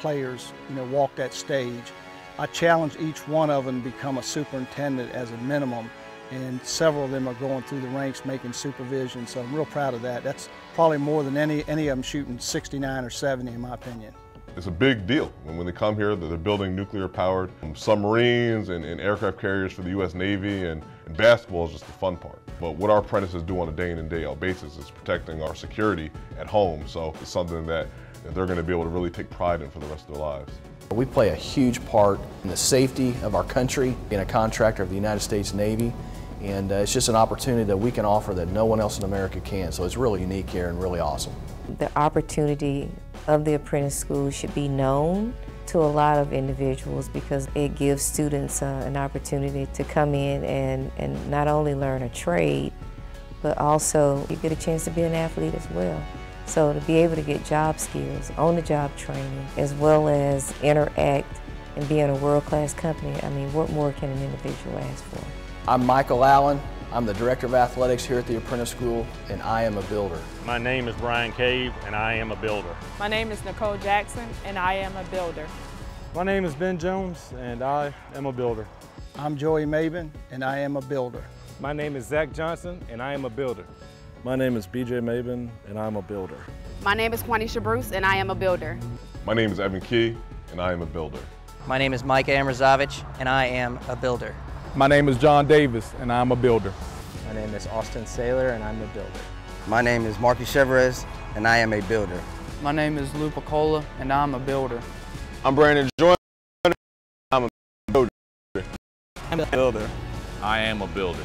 players, walk that stage. I challenge each one of them to become a superintendent as a minimum, and several of them are going through the ranks making supervision, so I'm real proud of that. That's probably more than any of them shooting 69 or 70 in my opinion. It's a big deal when they come here. They're building nuclear-powered submarines and aircraft carriers for the U.S. Navy, and basketball is just the fun part. But what our apprentices do on a day-in and day-out basis is protecting our security at home, so it's something that they're going to be able to really take pride in for the rest of their lives. We play a huge part in the safety of our country, being a contractor of the United States Navy, and it's just an opportunity that we can offer that no one else in America can, so it's really unique here and really awesome. The opportunity of the apprentice school should be known to a lot of individuals, because it gives students an opportunity to come in and not only learn a trade, but also you get a chance to be an athlete as well. So to be able to get job skills, on-the-job training, as well as interact and be in a world-class company, I mean, what more can an individual ask for? I'm Michael Allen. I'm the Director of Athletics here at the Apprentice School, and I am a builder. My name is Brian Cave, and I am a builder. My name is Nicole Jackson, and I am a builder. My name is Ben Jones, and I am a builder. I'm Joey Maben, and I am a builder. My name is Zach Johnson, and I am a builder. My name is BJ Maben, and I'm a builder. My name is Quanisha Bruce, and I am a builder. My name is Evan Key, and I am a builder. My name is Mike Amrazovich, and I am a builder. My name is John Davis, and I'm a builder. My name is Austin Saylor, and I'm a builder. My name is Marky Chevres, and I am a builder. My name is Lou Picola, and I'm a builder. I'm Brandon Joyner, I'm a builder. I'm a builder. I am a builder.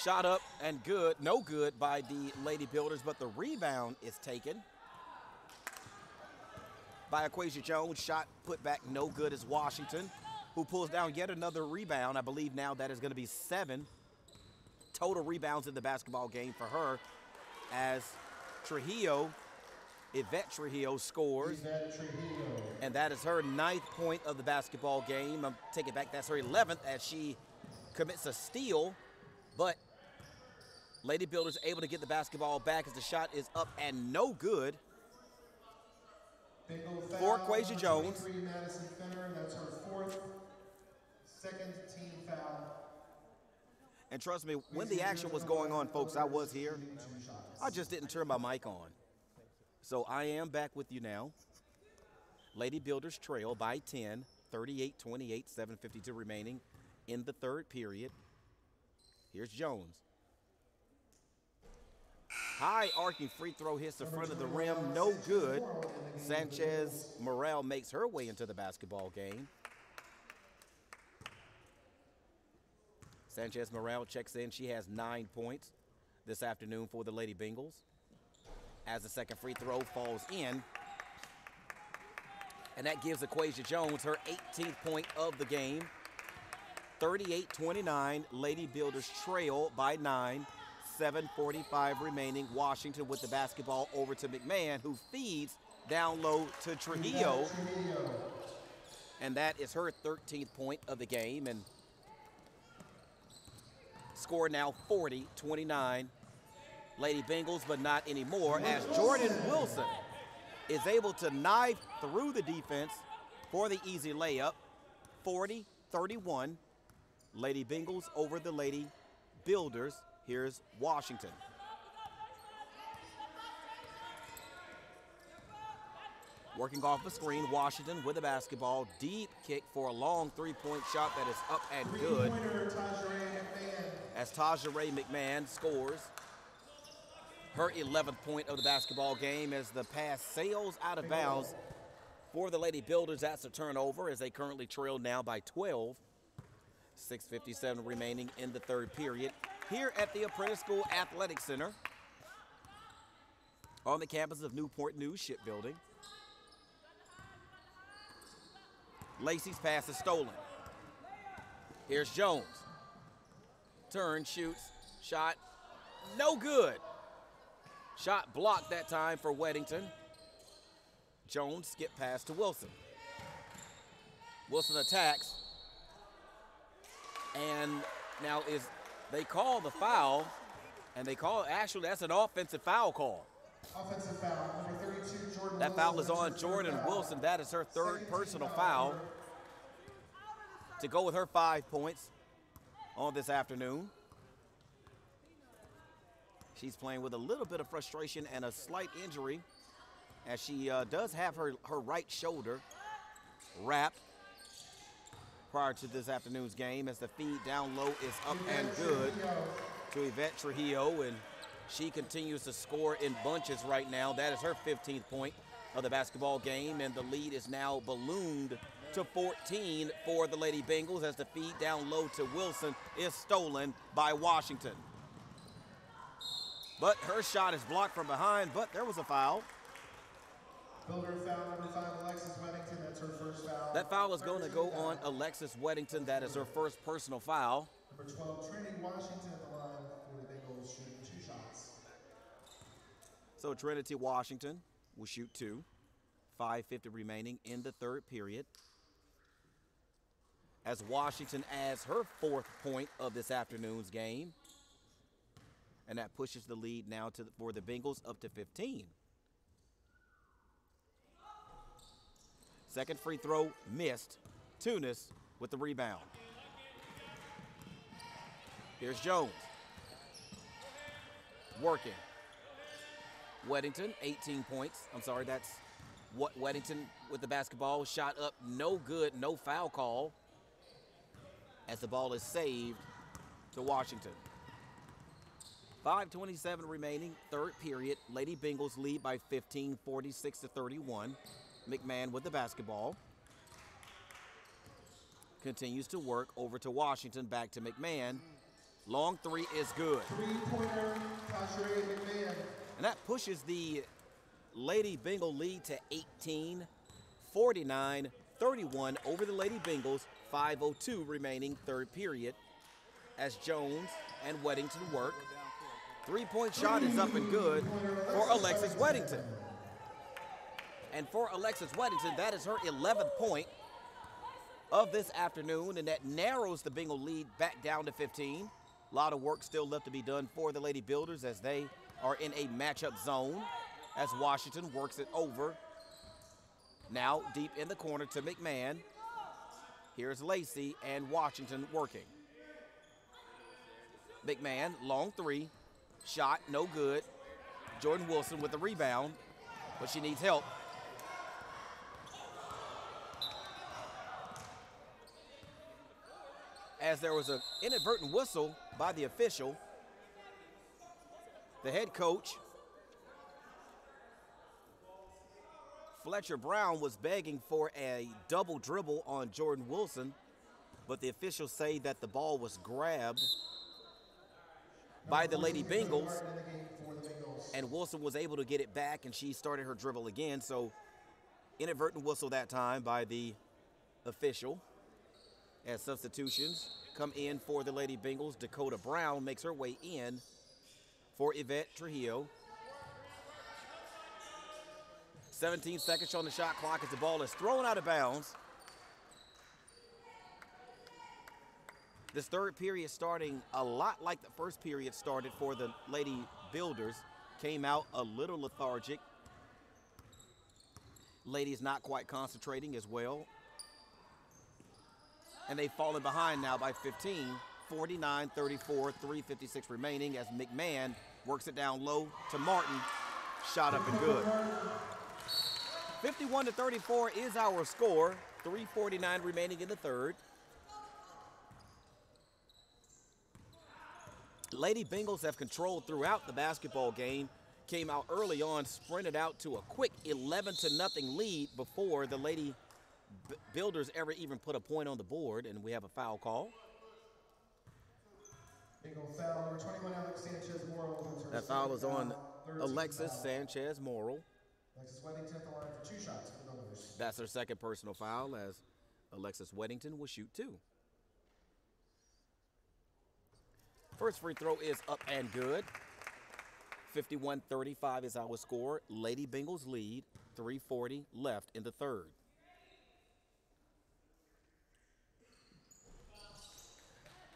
Shot up and good, no good by the Lady Builders, but the rebound is taken by Aquasia Jones. Shot put back no good as Washington, who pulls down yet another rebound. I believe now that is going to be 7 total rebounds in the basketball game for her, as Yvette Trujillo scores. And that is her 9th point of the basketball game. I'm taking it back, that's her 11th, as she commits a steal, but Lady Builders able to get the basketball back as the shot is up and no good for Quasia Jones. Madison Fenner, that's her 4th, 2nd team foul. And trust me, when the action was going on, folks, I was here. I just didn't turn my mic on. So I am back with you now. Lady Builders trail by 10, 38-28, 7:52 remaining in the 3rd period. Here's Jones. High arcing free throw hits the front of the rim, no good. Sanchez Morel makes her way into the basketball game. Sanchez Morel checks in. She has 9 points this afternoon for the Lady Bengals, as the second free throw falls in. And that gives Aquasia Jones her 18th point of the game. 38-29, Lady Builders trail by 9, 7:45 remaining. Washington with the basketball over to McMahon, who feeds down low to Trujillo. And that is her 13th point of the game. And score now 40-29. Lady Bengals, but not anymore, as Jordan Wilson is able to knife through the defense for the easy layup. 40-31. Lady Bengals over the Lady Builders. Here's Washington. Working off the screen, Washington with the basketball. Deep kick for a long 3-point shot that is up and good, as Tajaray McMahon scores her 11th point of the basketball game, as the pass sails out of bounds for the Lady Builders. That's a turnover, as they currently trail now by 12. 6:57 remaining in the 3rd period here at the Apprentice School Athletic Center on the campus of Newport News Shipbuilding. Lacey's pass is stolen. Here's Jones. Turn, shoots, shot, no good. Shot blocked that time for Weddington. Jones skip pass to Wilson. Wilson attacks. And now they call the foul, and they call, actually that's an offensive foul call. Offensive foul, number 32, Jordan That foul is on Jordan Wilson. That is her 3rd personal foul to go with her 5 points on this afternoon. She's playing with a little bit of frustration and a slight injury, as she does have her right shoulder wrapped prior to this afternoon's game, as the feed down low is up and good to Yvette Trujillo, and she continues to score in bunches right now. That is her 15th point of the basketball game, and the lead is now ballooned to 14 for the Lady Bengals, as the feed down low to Wilson is stolen by Washington. But her shot is blocked from behind, but there was a foul. Builder foul, number 5, Alexis Weddington. That's her 1st foul. That foul is going to go on Alexis Weddington. That is her 1st personal foul. Number 12, Trinity Washington at the line for the Bengals, shooting 2 shots. So Trinity Washington will shoot 2. 5:50 remaining in the 3rd period, as Washington adds her 4th point of this afternoon's game. And that pushes the lead now for the Bengals up to 15. Second free throw missed. Tunis with the rebound. Here's Jones. Working. Weddington, 18 points. I'm sorry, that's what Weddington with the basketball. Shot up, no good, no foul call, as the ball is saved to Washington. 5:27 remaining, 3rd period. Lady Bengals lead by 15, 46-31. McMahon with the basketball. Continues to work over to Washington, back to McMahon. Long three is good. Three-pointer, Tasha McMahon. And that pushes the Lady Bengal lead to 18, 49-31 over the Lady Bengals. 5:02 remaining third period as Jones and Weddington work. Three-point shot is up and good for Alexis Weddington. And for Alexis Weddington, that is her 11th point of this afternoon, and that narrows the Bengal lead back down to 15. A lot of work still left to be done for the Lady Builders as they are in a matchup zone as Washington works it over. Now deep in the corner to McMahon. Here's Lacey and Washington working. McMahon, long three, shot, no good. Jordan Wilson with the rebound, but she needs help. As there was an inadvertent whistle by the official, the head coach, Fletcher Brown, was begging for a double dribble on Jordan Wilson, but the officials say that the ball was grabbed by the Lady Bengals, and Wilson was able to get it back, and she started her dribble again. So inadvertent whistle that time by the official. As substitutions come in for the Lady Bengals, Dakota Brown makes her way in for Yvette Trujillo. 17 seconds on the shot clock as the ball is thrown out of bounds. This third period starting a lot like the first period started for the Lady Builders. Came out a little lethargic. Ladies not quite concentrating as well. And they've fallen behind now by 15, 49-34, 3:56 remaining as McMahon works it down low to Martin. Shot up and good. 51-34 is our score. 3:49 remaining in the third. Lady Bengals have controlled throughout the basketball game. Came out early on, sprinted out to a quick 11-0 lead before the Lady Builders ever even put a point on the board, and we have a foul call. Bengal foul, number 21, Alex Sanchez-Morrill. That foul is on Alexis Sanchez-Morrill. Alexis Weddington at the line for 2 shots for the Builders. That's her second personal foul as Alexis Weddington will shoot 2. First free throw is up and good. 51-35 is our score. Lady Bengals lead, 3:40 left in the third.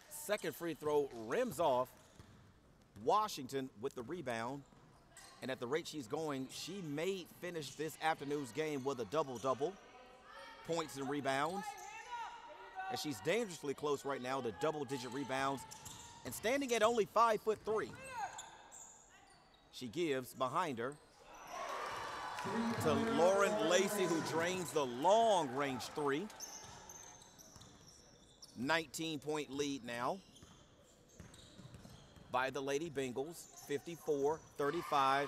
Second free throw rims off. Washington with the rebound. And at the rate she's going, she may finish this afternoon's game with a double-double. Points and rebounds. And she's dangerously close right now to double-digit rebounds. And standing at only 5'3". She gives behind her to Lauren Lacey, who drains the long-range three. 19-point lead now by the Lady Bengals, 54-35.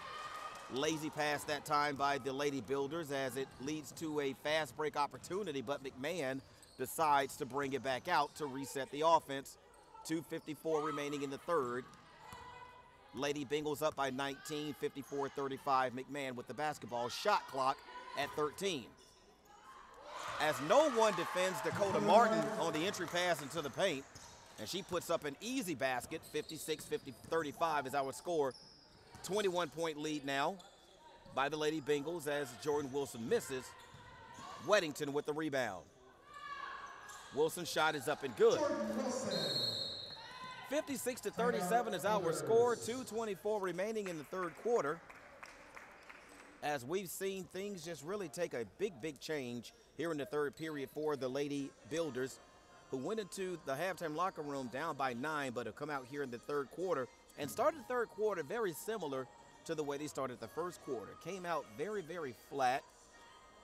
Lazy pass that time by the Lady Builders as it leads to a fast break opportunity, but McMahon decides to bring it back out to reset the offense. 2:54 remaining in the third. Lady Bengals up by 19, 54-35. McMahon with the basketball. Shot clock at 13. As no one defends Dakota Martin on the entry pass into the paint, and she puts up an easy basket. 56-35 is our score. 21-point lead now by the Lady Bengals as Jordan Wilson misses. Weddington with the rebound. Wilson's shot is up and good. 56-37 is our score. 2:24 remaining in the third quarter. As we've seen things just really take a big change here in the third period for the Lady Builders, who went into the halftime locker room down by 9, but have come out here in the third quarter and started the third quarter very similar to the way they started the first quarter. Came out very flat,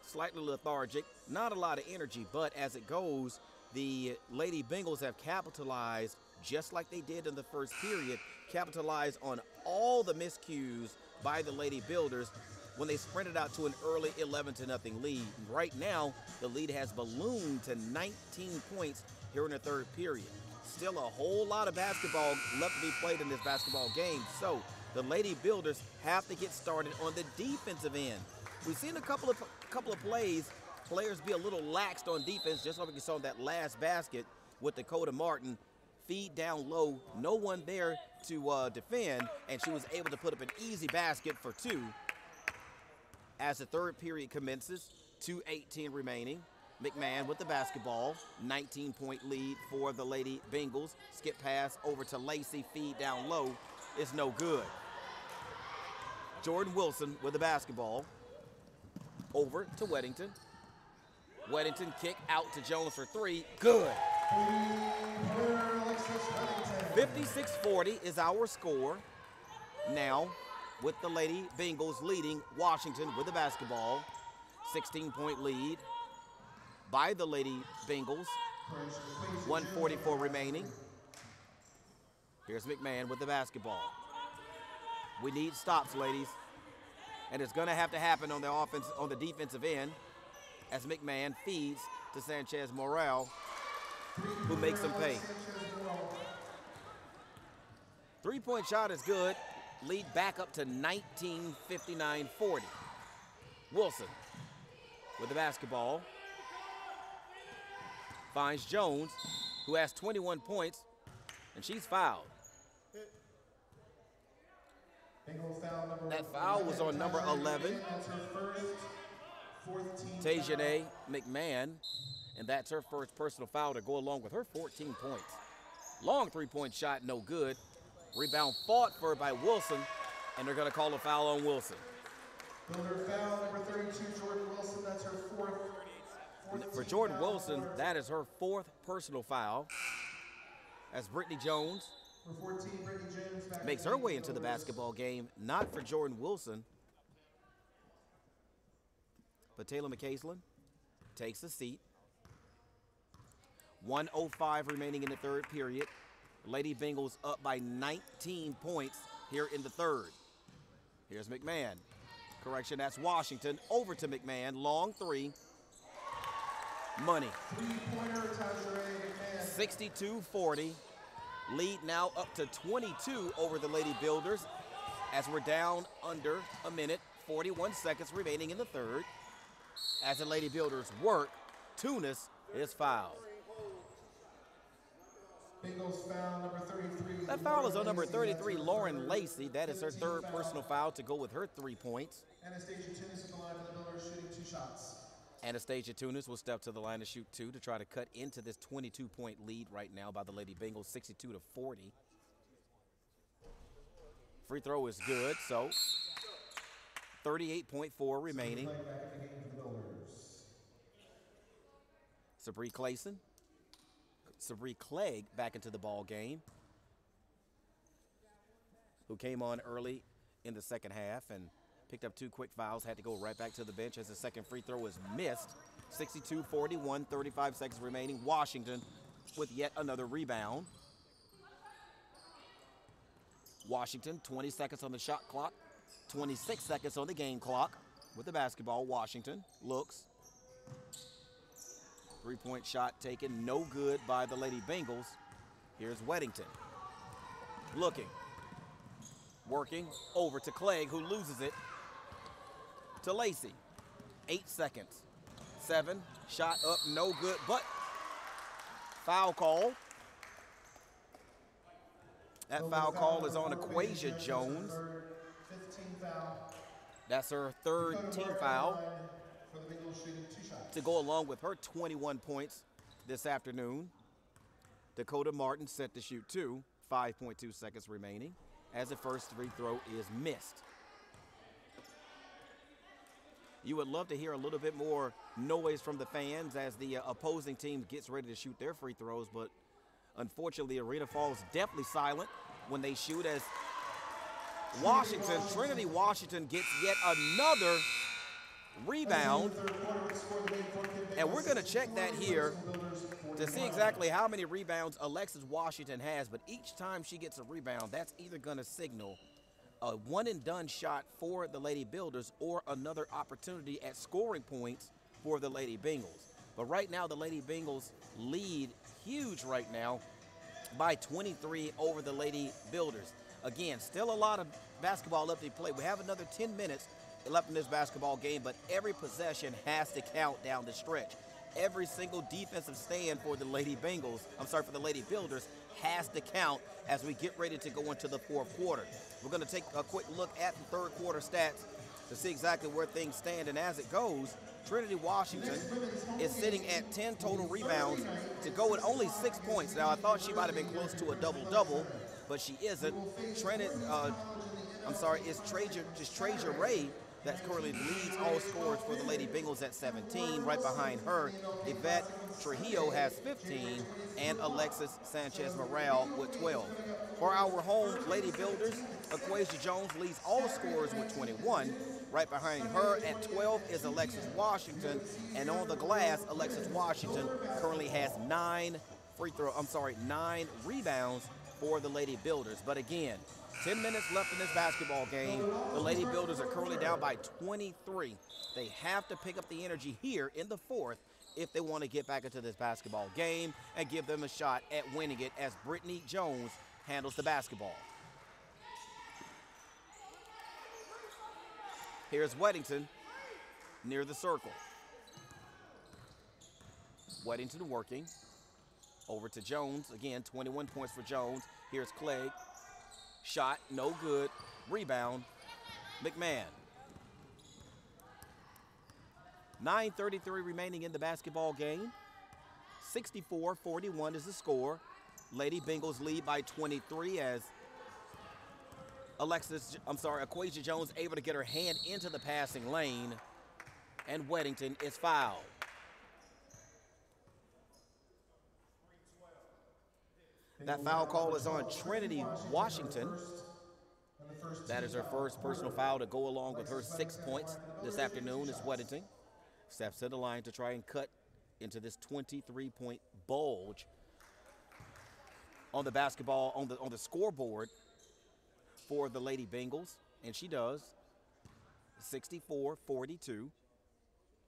slightly lethargic, not a lot of energy, but as it goes, the Lady Bengals have capitalized just like they did in the first period, capitalized on all the miscues by the Lady Builders when they sprinted out to an early 11-0 lead. Right now, the lead has ballooned to 19 points here in the third period. Still a whole lot of basketball left to be played in this basketball game. So the Lady Builders have to get started on the defensive end. We've seen a couple of players be a little laxed on defense, just like we saw in that last basket with Dakota Martin. Feed down low, no one there to defend, and she was able to put up an easy basket for 2. As the third period commences, 2:18 remaining. McMahon with the basketball, 19-point lead for the Lady Bengals. Skip pass over to Lacey, feed down low, it's no good. Jordan Wilson with the basketball, over to Weddington. Weddington kick out to Jones for 3, good. 56-40 is our score. Now, with the Lady Bengals leading Washington with the basketball. 16-point lead by the Lady Bengals. 1:44 remaining. Here's McMahon with the basketball. We need stops, ladies. And it's gonna have to happen on the defensive end as McMahon feeds to Sanchez Morel, who makes them pay. 3-point shot is good. Lead back up to 19, 59-40. Wilson with the basketball. Finds Jones, who has 21 points, and she's fouled. That foul was on number 11, Tajane McMahon, and that's her first personal foul to go along with her 14 points. Long 3-point shot, no good. Rebound fought for by Wilson, and they're going to call a foul on Wilson. Builder foul, number 32, Jordan Wilson. That's her fourth. For Jordan Wilson, that is her 4th personal foul. As Brittany Jones For 14, Brittany Jones makes her way into the basketball game. Not for Jordan Wilson, but Taylor McCaslin takes a seat. 1:05 remaining in the third period. Lady Bengals up by 19 points here in the third. Here's McMahon. Correction, that's Washington. Over to McMahon. Long 3. Money. 62-40. Lead now up to 22 over the Lady Builders as we're down under a minute. 41 seconds remaining in the third. As the Lady Builders work, Tunis is fouled. Bengals foul, number 33. That foul is on number 33, Lauren Lacey. That is her 3rd personal foul to go with her 3 points. Anastasia Tunis at the line for the Builders, shooting 2 shots. Anastasia Tunis will step to the line to shoot 2 to try to cut into this 22-point lead right now by the Lady Bengals, 62-40. Free throw is good, so 38.4 remaining. Sabree Clegg back into the ball game, who came on early in the second half and picked up 2 quick fouls, had to go right back to the bench as the second free throw was missed. 62-41, 35 seconds remaining. Washington with yet another rebound. Washington, 20 seconds on the shot clock, 26 seconds on the game clock with the basketball. Washington looks. 3-point shot taken, no good by the Lady Bengals. Here's Weddington. Looking. Working over to Clegg, who loses it to Lacey. 8 seconds. 7, shot up, no good, but foul call. That foul call is on Equasia Jones. 15 foul. That's her 3rd team foul to go along with her 21 points this afternoon. Dakota Martin set to shoot 2, 5.2 seconds remaining as the first free throw is missed. You would love to hear a little bit more noise from the fans as the opposing team gets ready to shoot their free throws, but unfortunately, Arena falls definitely silent when they shoot as Trinity Washington gets yet another rebound. And we're going to check that here to see exactly how many rebounds Alexis Washington has, but each time she gets a rebound, that's either going to signal a one-and-done shot for the Lady Builders or another opportunity at scoring points for the Lady Bengals. But right now, the Lady Bengals lead huge right now, by 23 over the Lady Builders. Again, still a lot of basketball left to play. We have another 10 minutes left in this basketball game, but every possession has to count down the stretch. Every single defensive stand for the Lady for the Lady Builders has to count as we get ready to go into the fourth quarter. We're going to take a quick look at the third quarter stats to see exactly where things stand. And as it goes, Trinity Washington is sitting at 10 total rebounds to go with only 6 points. Now, I thought she might have been close to a double-double, but she isn't. It's Traja Ray that currently leads all scorers for the Lady Bengals at 17. Right behind her, Yvette Trujillo has 15, and Alexis Sanchez Morale with 12. For our home Lady Builders, Aquasia Jones leads all scorers with 21. Right behind her at 12 is Alexis Washington, and on the glass, Alexis Washington currently has 9 rebounds for the Lady Builders. But again, 10 minutes left in this basketball game. The Lady Builders are currently down by 23. They have to pick up the energy here in the fourth if they want to get back into this basketball game and give them a shot at winning it as Brittany Jones handles the basketball. Here's Weddington near the circle. Weddington working. Over to Jones. Again, 21 points for Jones. Here's Clegg. Shot, no good. Rebound, McMahon. 9:33 remaining in the basketball game. 64-41 is the score. Lady Bengals lead by 23 as Aquasia Jones able to get her hand into the passing lane, and Weddington is fouled. That foul call is on Trinity Washington. That is her first personal foul to go along with her 6 points this afternoon as Weddington steps to the line to try and cut into this 23-point bulge on the basketball, on the scoreboard for the Lady Bengals, and she does. 64-42,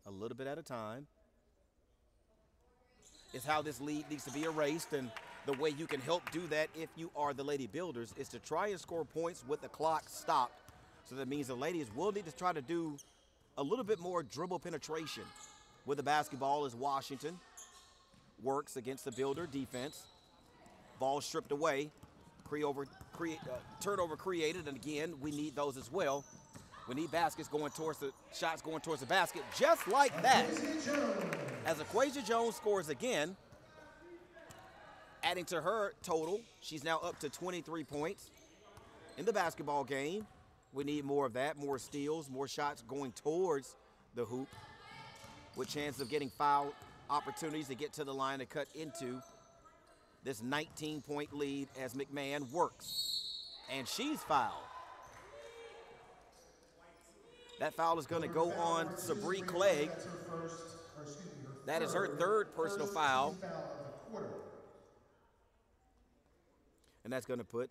a little bit at a time. Is how this lead needs to be erased, and the way you can help do that if you are the Lady Builders is to try and score points with the clock stopped. So that means the ladies will need to try to do a little bit more dribble penetration with the basketball as Washington works against the Builder defense. Ball stripped away, turnover created, and again, we need those as well. We need shots going towards the basket, just like that. As Aquasia Jones scores again, adding to her total, she's now up to 23 points in the basketball game. We need more of that, more steals, more shots going towards the hoop with chance of getting foul opportunities to get to the line to cut into this 19-point lead as McMahon works. And she's fouled. That foul is going to go on Sabree Clegg. That is her third personal foul. And that's going to put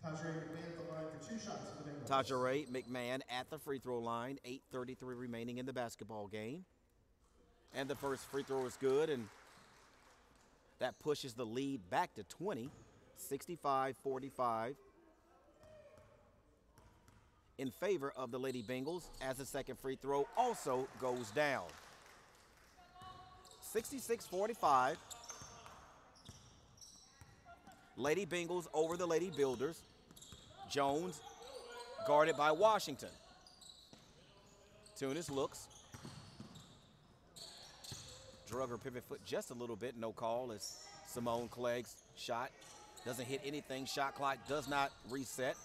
Taja McMahon at the free throw line. 8:33 remaining in the basketball game. And the first free throw is good, and that pushes the lead back to 20, 65-45 in favor of the Lady Bengals as the second free throw also goes down. 66-45. Lady Bengals over the Lady Builders. Jones guarded by Washington. Tunis looks. Drug her pivot foot just a little bit, no call as Simone Clegg's shot doesn't hit anything. Shot clock does not reset.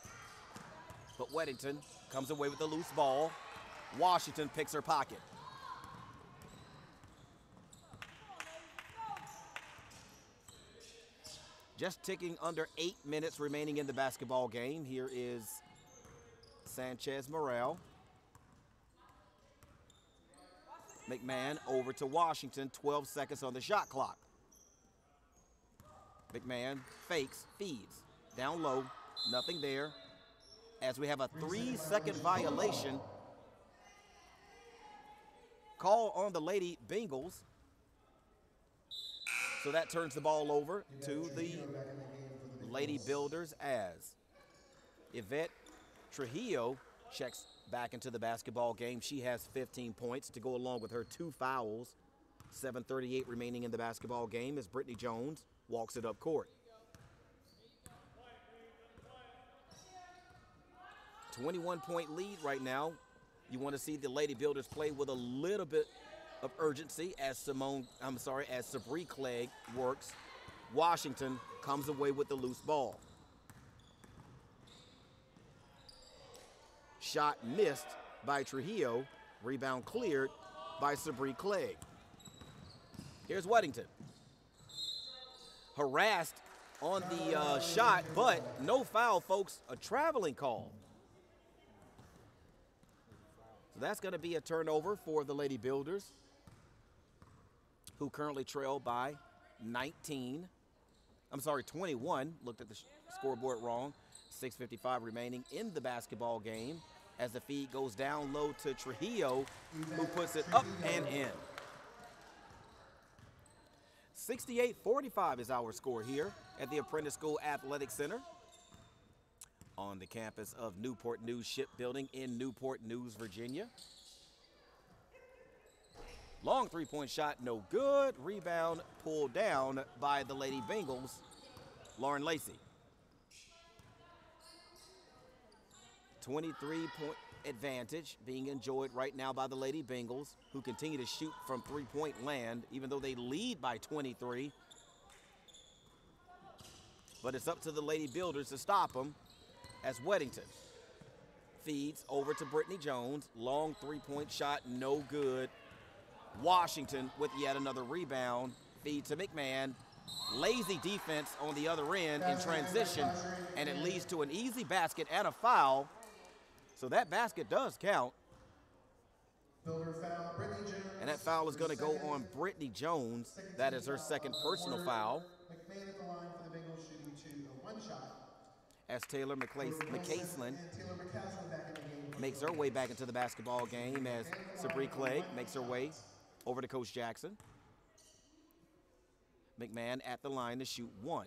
But Weddington comes away with the loose ball. Washington picks her pocket. Just ticking under 8 minutes remaining in the basketball game. Here is Sanchez Morale. McMahon over to Washington, 12 seconds on the shot clock. McMahon fakes, feeds, down low, nothing there. As we have a 3-second violation call on the Lady Bengals. So that turns the ball over to the Lady Builders as Yvette Trujillo checks back into the basketball game. She has 15 points to go along with her 2 fouls. 7:38 remaining in the basketball game as Brittany Jones walks it up court. 21-point lead right now. You want to see the Lady Builders play with a little bit of urgency as Sabree Clegg works. Washington comes away with the loose ball. Shot missed by Trujillo. Rebound cleared by Sabree Clegg. Here's Weddington. Harassed on the shot, but no foul, folks. A traveling call. So that's going to be a turnover for the Lady Builders, who currently trail by 21. Looked at the scoreboard wrong. 6:55 remaining in the basketball game as the feed goes down low to Trujillo, who puts it up and in. 68-45 is our score here at the Apprentice School Athletic Center on the campus of Newport News Shipbuilding in Newport News, Virginia. Long three-point shot, no good. Rebound pulled down by the Lady Bengals, Lauren Lacey. 23-point advantage being enjoyed right now by the Lady Bengals, who continue to shoot from three-point land, even though they lead by 23. But it's up to the Lady Builders to stop them as Weddington feeds over to Brittany Jones. Long three-point shot, no good. Washington with yet another rebound. Feed to McMahon. Lazy defense on the other end in transition, and it leads to an easy basket and a foul. So that basket does count. And that foul is going to go on Brittany Jones. That is her second personal foul. McMahon at the line for the Bengals shooting one shot. As Taylor McCaslin makes her way back into the basketball game as Sabree Clegg makes her way over to Coach Jackson. McMahon at the line to shoot one.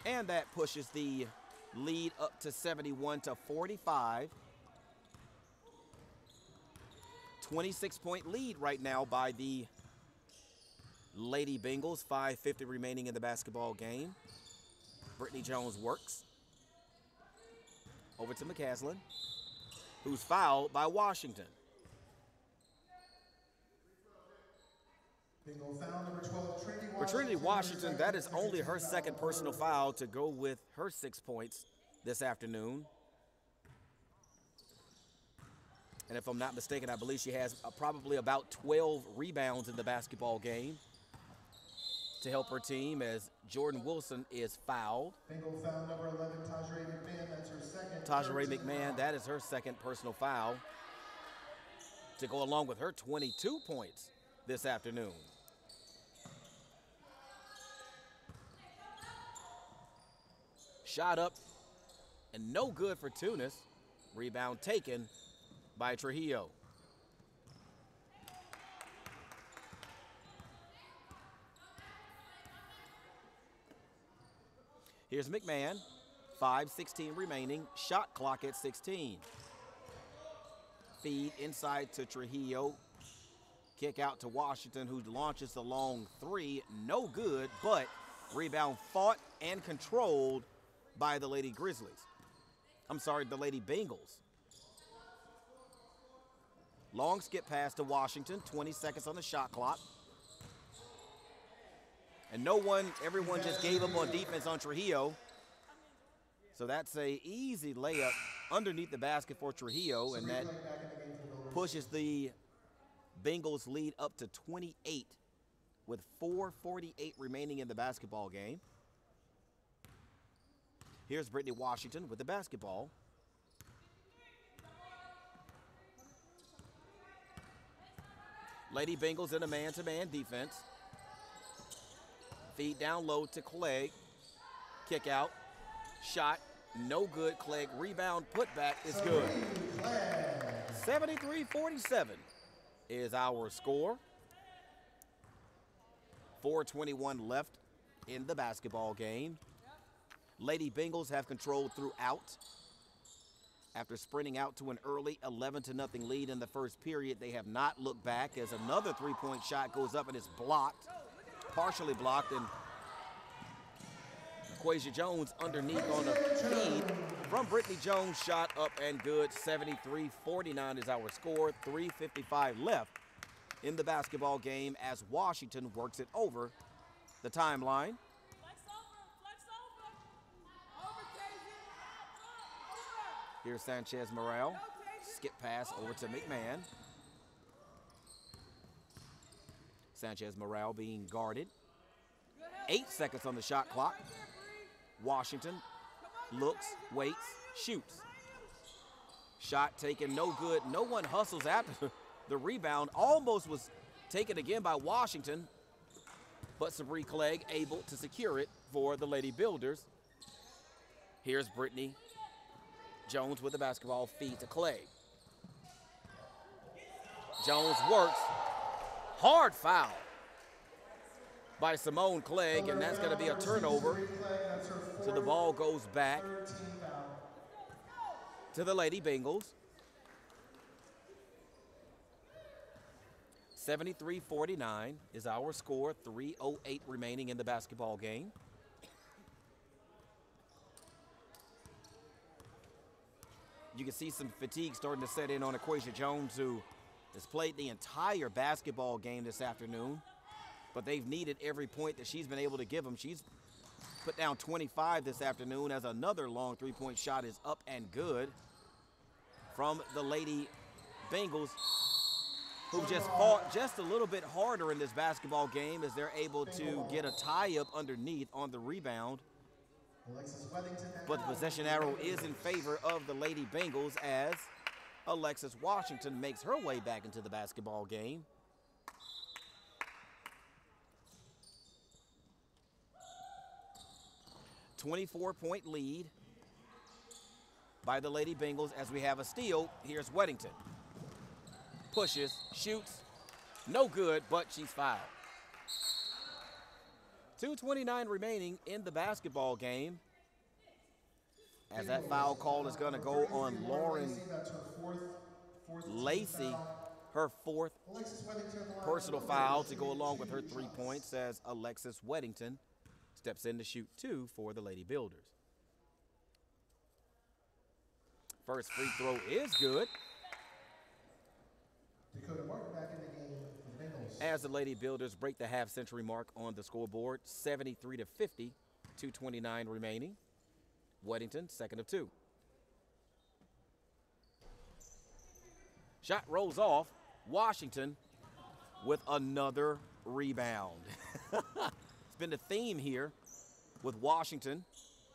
And that pushes the lead up to 71-45. 26-point lead right now by the Lady Bengals. 5:50 remaining in the basketball game. Brittany Jones works over to McCaslin, who's fouled by Washington. Foul number 12, For Trinity Washington, that is only her second personal foul to go with her 6 points this afternoon. And if I'm not mistaken, I believe she has probably about 12 rebounds in the basketball game to help her team as Jordan Wilson is fouled. Bengal foul number 11, Tajare McMahon, that's her second. Tajare McMahon, that is her second personal foul to go along with her 22 points this afternoon. Shot up and no good for Tunis. Rebound taken by Trujillo. Here's McMahon, 5:16 remaining, shot clock at 16. Feed inside to Trujillo. Kick out to Washington, who launches the long three, no good, but rebound fought and controlled by the Lady Grizzlies. The Lady Bengals. Long skip pass to Washington, 20 seconds on the shot clock. And everyone just gave up on defense on Trujillo. So that's an easy layup underneath the basket for Trujillo, and that pushes the Bengals lead up to 28 with 4:48 remaining in the basketball game. Here's Brittany Washington with the basketball. Lady Bengals in a man-to-man defense. Feed down low to Clegg. Kick out. Shot. No good. Clegg rebound. Putback is good. 73-47 is our score. 4:21 left in the basketball game. Lady Bengals have controlled throughout. After sprinting out to an early 11-0 lead in the first period, they have not looked back as another three-point shot goes up and it's blocked, partially blocked, and Quasia Jones underneath on a feed from Brittany Jones. Shot up and good. 73-49 is our score. 3:55 left in the basketball game as Washington works it over the timeline. Here's Sanchez Morale. Skip pass over to McMahon. Sanchez Morale being guarded. 8 seconds on the shot clock. Washington looks, waits, shoots. Shot taken, no good. No one hustles after the rebound. Almost was taken again by Washington, but Sabree Clegg able to secure it for the Lady Builders. Here's Brittany Jones with the basketball, feed to Clegg. Jones works. Hard foul by Simone Clegg, and that's going to be a turnover. So the ball goes back to the Lady Bengals. 73-49 is our score. 3:08 remaining in the basketball game. You can see some fatigue starting to set in on Quasia Jones, who has played the entire basketball game this afternoon, but they've needed every point that she's been able to give them. She's put down 25 this afternoon as another long three-point shot is up and good from the Lady Bengals, who just fought just a little bit harder in this basketball game as they're able to get a tie-up underneath on the rebound. But the possession arrow is in favor of the Lady Bengals as Alexis Washington makes her way back into the basketball game. .24 lead by the Lady Bengals as we have a steal. Here's Weddington. Pushes, shoots, no good, but she's fouled. 2:29 remaining in the basketball game as that foul call is going to go on Lauren Lacey, her fourth personal foul to go along with her 3 points as Alexis Weddington steps in to shoot 2 for the Lady Builders. First free throw is good. Dakota Martin back in the game for the Bengals. As the Lady Builders break the half-century mark on the scoreboard, 73-50, 2:29 remaining. Weddington, second of 2. Shot rolls off. Washington with another rebound. It's been the theme here with Washington.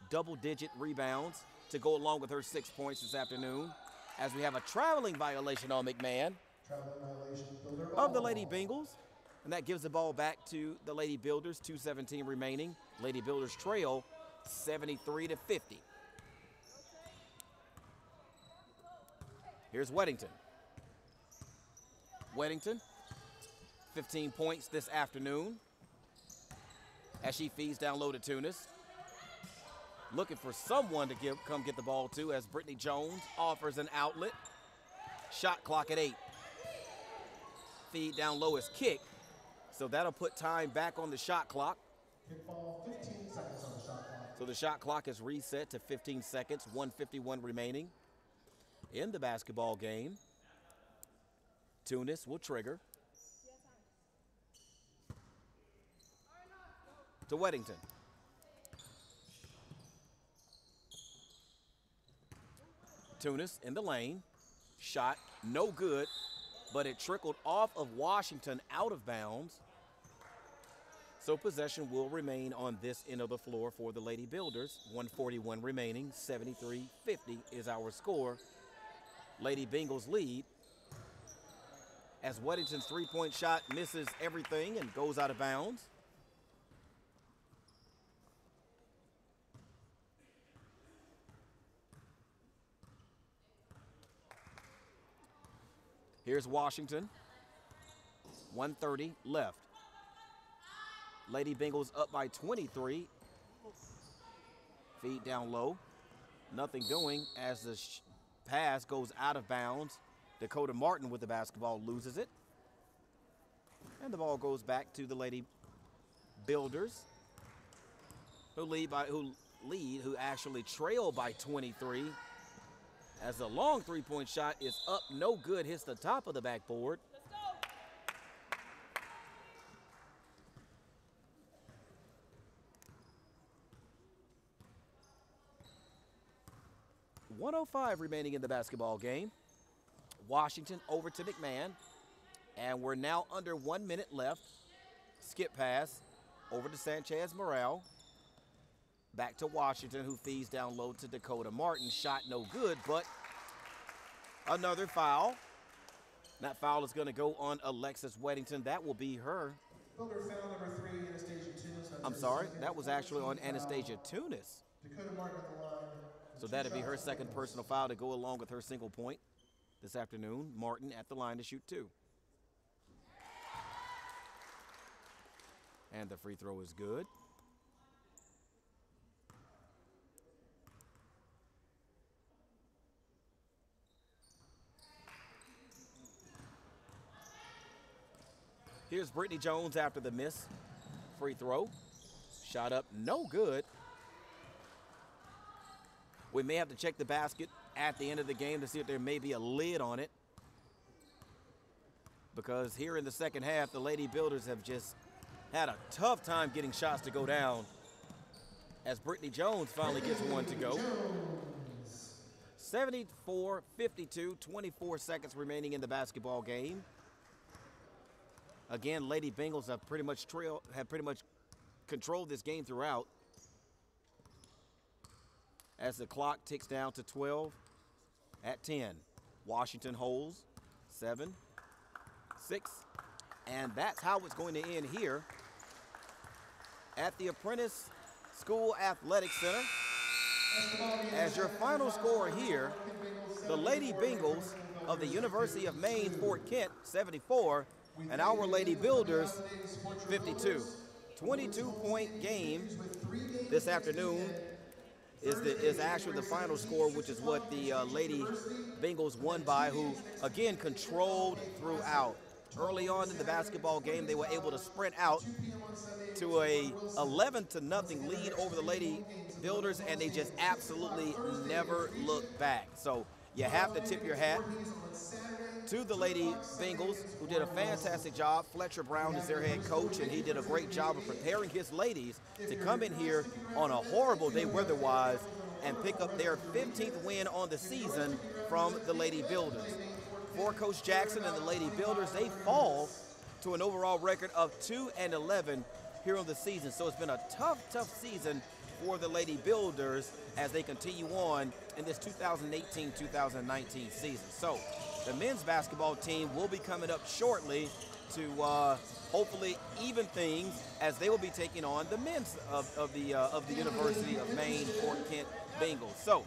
Double-digit rebounds to go along with her 6 points this afternoon as we have a traveling violation on McMahon of the Lady Bengals. And that gives the ball back to the Lady Builders, 2:17 remaining. Lady Builders trail 73-50. Here's Weddington. Weddington, 15 points this afternoon as she feeds down low to Tunis. Looking for someone to come get the ball to as Brittany Jones offers an outlet. Shot clock at 8. Feed down low is kicked, so that'll put time back on the shot clock. Kickball, 15 seconds on the shot clock. So the shot clock is reset to 15 seconds, 1:51 remaining in the basketball game. Tunis will trigger. To Weddington. Tunis in the lane. Shot no good, but it trickled off of Washington out of bounds. So possession will remain on this end of the floor for the Lady Builders. 1:41 remaining, 73-50 is our score. Lady Bengals lead as Weddington's three-point shot misses everything and goes out of bounds. Here's Washington. 1:30 left. Lady Bengals up by 23. Feed down low. Nothing doing as the pass goes out of bounds. Dakota Martin with the basketball loses it. And the ball goes back to the Lady Builders, who actually trail by 23. As the long three-point shot is up, no good, hits the top of the backboard. Let's go. 1:05 remaining in the basketball game. Washington over to McMahon, and we're now under 1 minute left. Skip pass over to Sanchez Morale. Back to Washington, who feeds down low to Dakota Martin. Shot no good, but another foul. That foul is going to go on Alexis Weddington. That will be her. Builder foul number 3, Anastasia Tunis. I'm sorry, that was actually on Anastasia Tunis. Dakota Martin at the line. So that'd be her second personal foul to go along with her single point this afternoon. Martin at the line to shoot 2. And the free throw is good. Here's Brittany Jones after the miss. Free throw. Shot up, no good. We may have to check the basket at the end of the game to see if there may be a lid on it, because here in the second half, the Lady Builders have just had a tough time getting shots to go down, as Brittany Jones finally gets one to go. 74-52, 24 seconds remaining in the basketball game. Again, Lady Bengals have pretty much controlled this game throughout, as the clock ticks down to 12 at 10. Washington holds 7, 6, and that's how it's going to end here at the Apprentice School Athletic Center. As your final score here, the Lady Bengals of the University of Maine, Fort Kent, 74, and our Lady Builders, 52. 22-point game this afternoon is actually the final score, which is what the Lady Bengals won by, who, again, controlled throughout. Early on in the basketball game, they were able to sprint out to a 11-0 lead over the Lady Builders, and they just absolutely never looked back. So you have to tip your hat to the Lady Bengals, who did a fantastic job. Fletcher Brown is their head coach, and he did a great job of preparing his ladies to come in here on a horrible day weather-wise and pick up their 15th win on the season from the Lady Builders. For Coach Jackson and the Lady Builders, they fall to an overall record of 2-11 here on the season. So it's been a tough season for the Lady Builders as they continue on in this 2018-2019 season. So the men's basketball team will be coming up shortly to hopefully even things, as they will be taking on the men's of the University of Maine Fort Kent Bengals. So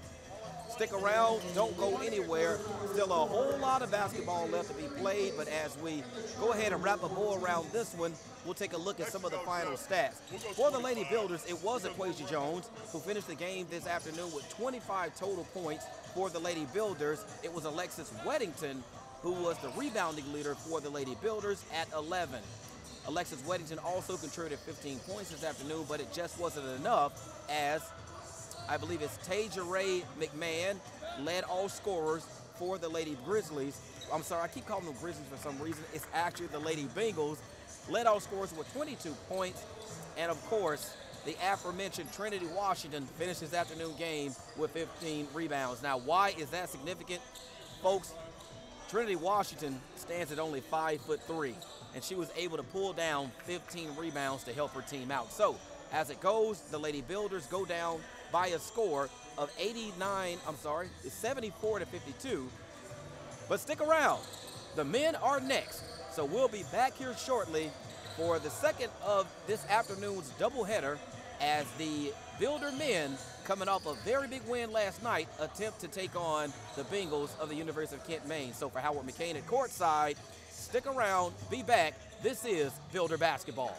stick around, don't go anywhere. Still a whole lot of basketball left to be played, but as we go ahead and wrap a bow around this one, we'll take a look at some of the final stats. For the Lady Builders, it was Equasia Jones who finished the game this afternoon with 25 total points. For the Lady Builders, it was Alexis Weddington who was the rebounding leader for the Lady Builders at 11. Alexis Weddington also contributed 15 points this afternoon, but it just wasn't enough, as I believe it's Taja Ray McMahon led all scorers for the Lady Grizzlies. I'm sorry, I keep calling them Grizzlies for some reason. It's actually the Lady Bengals. Led all scorers with 22 points. And of course, the aforementioned Trinity Washington finished this afternoon game with 15 rebounds. Now, why is that significant? Folks, Trinity Washington stands at only 5'3", and she was able to pull down 15 rebounds to help her team out. So, as it goes, the Lady Builders go down by a score of 74-52. But stick around. The men are next. So we'll be back here shortly for the second of this afternoon's doubleheader, as the Builder men, coming off a very big win last night, attempt to take on the Bengals of the University of Kent, Maine. So for Howard McCain at courtside, stick around, be back. This is Builder Basketball.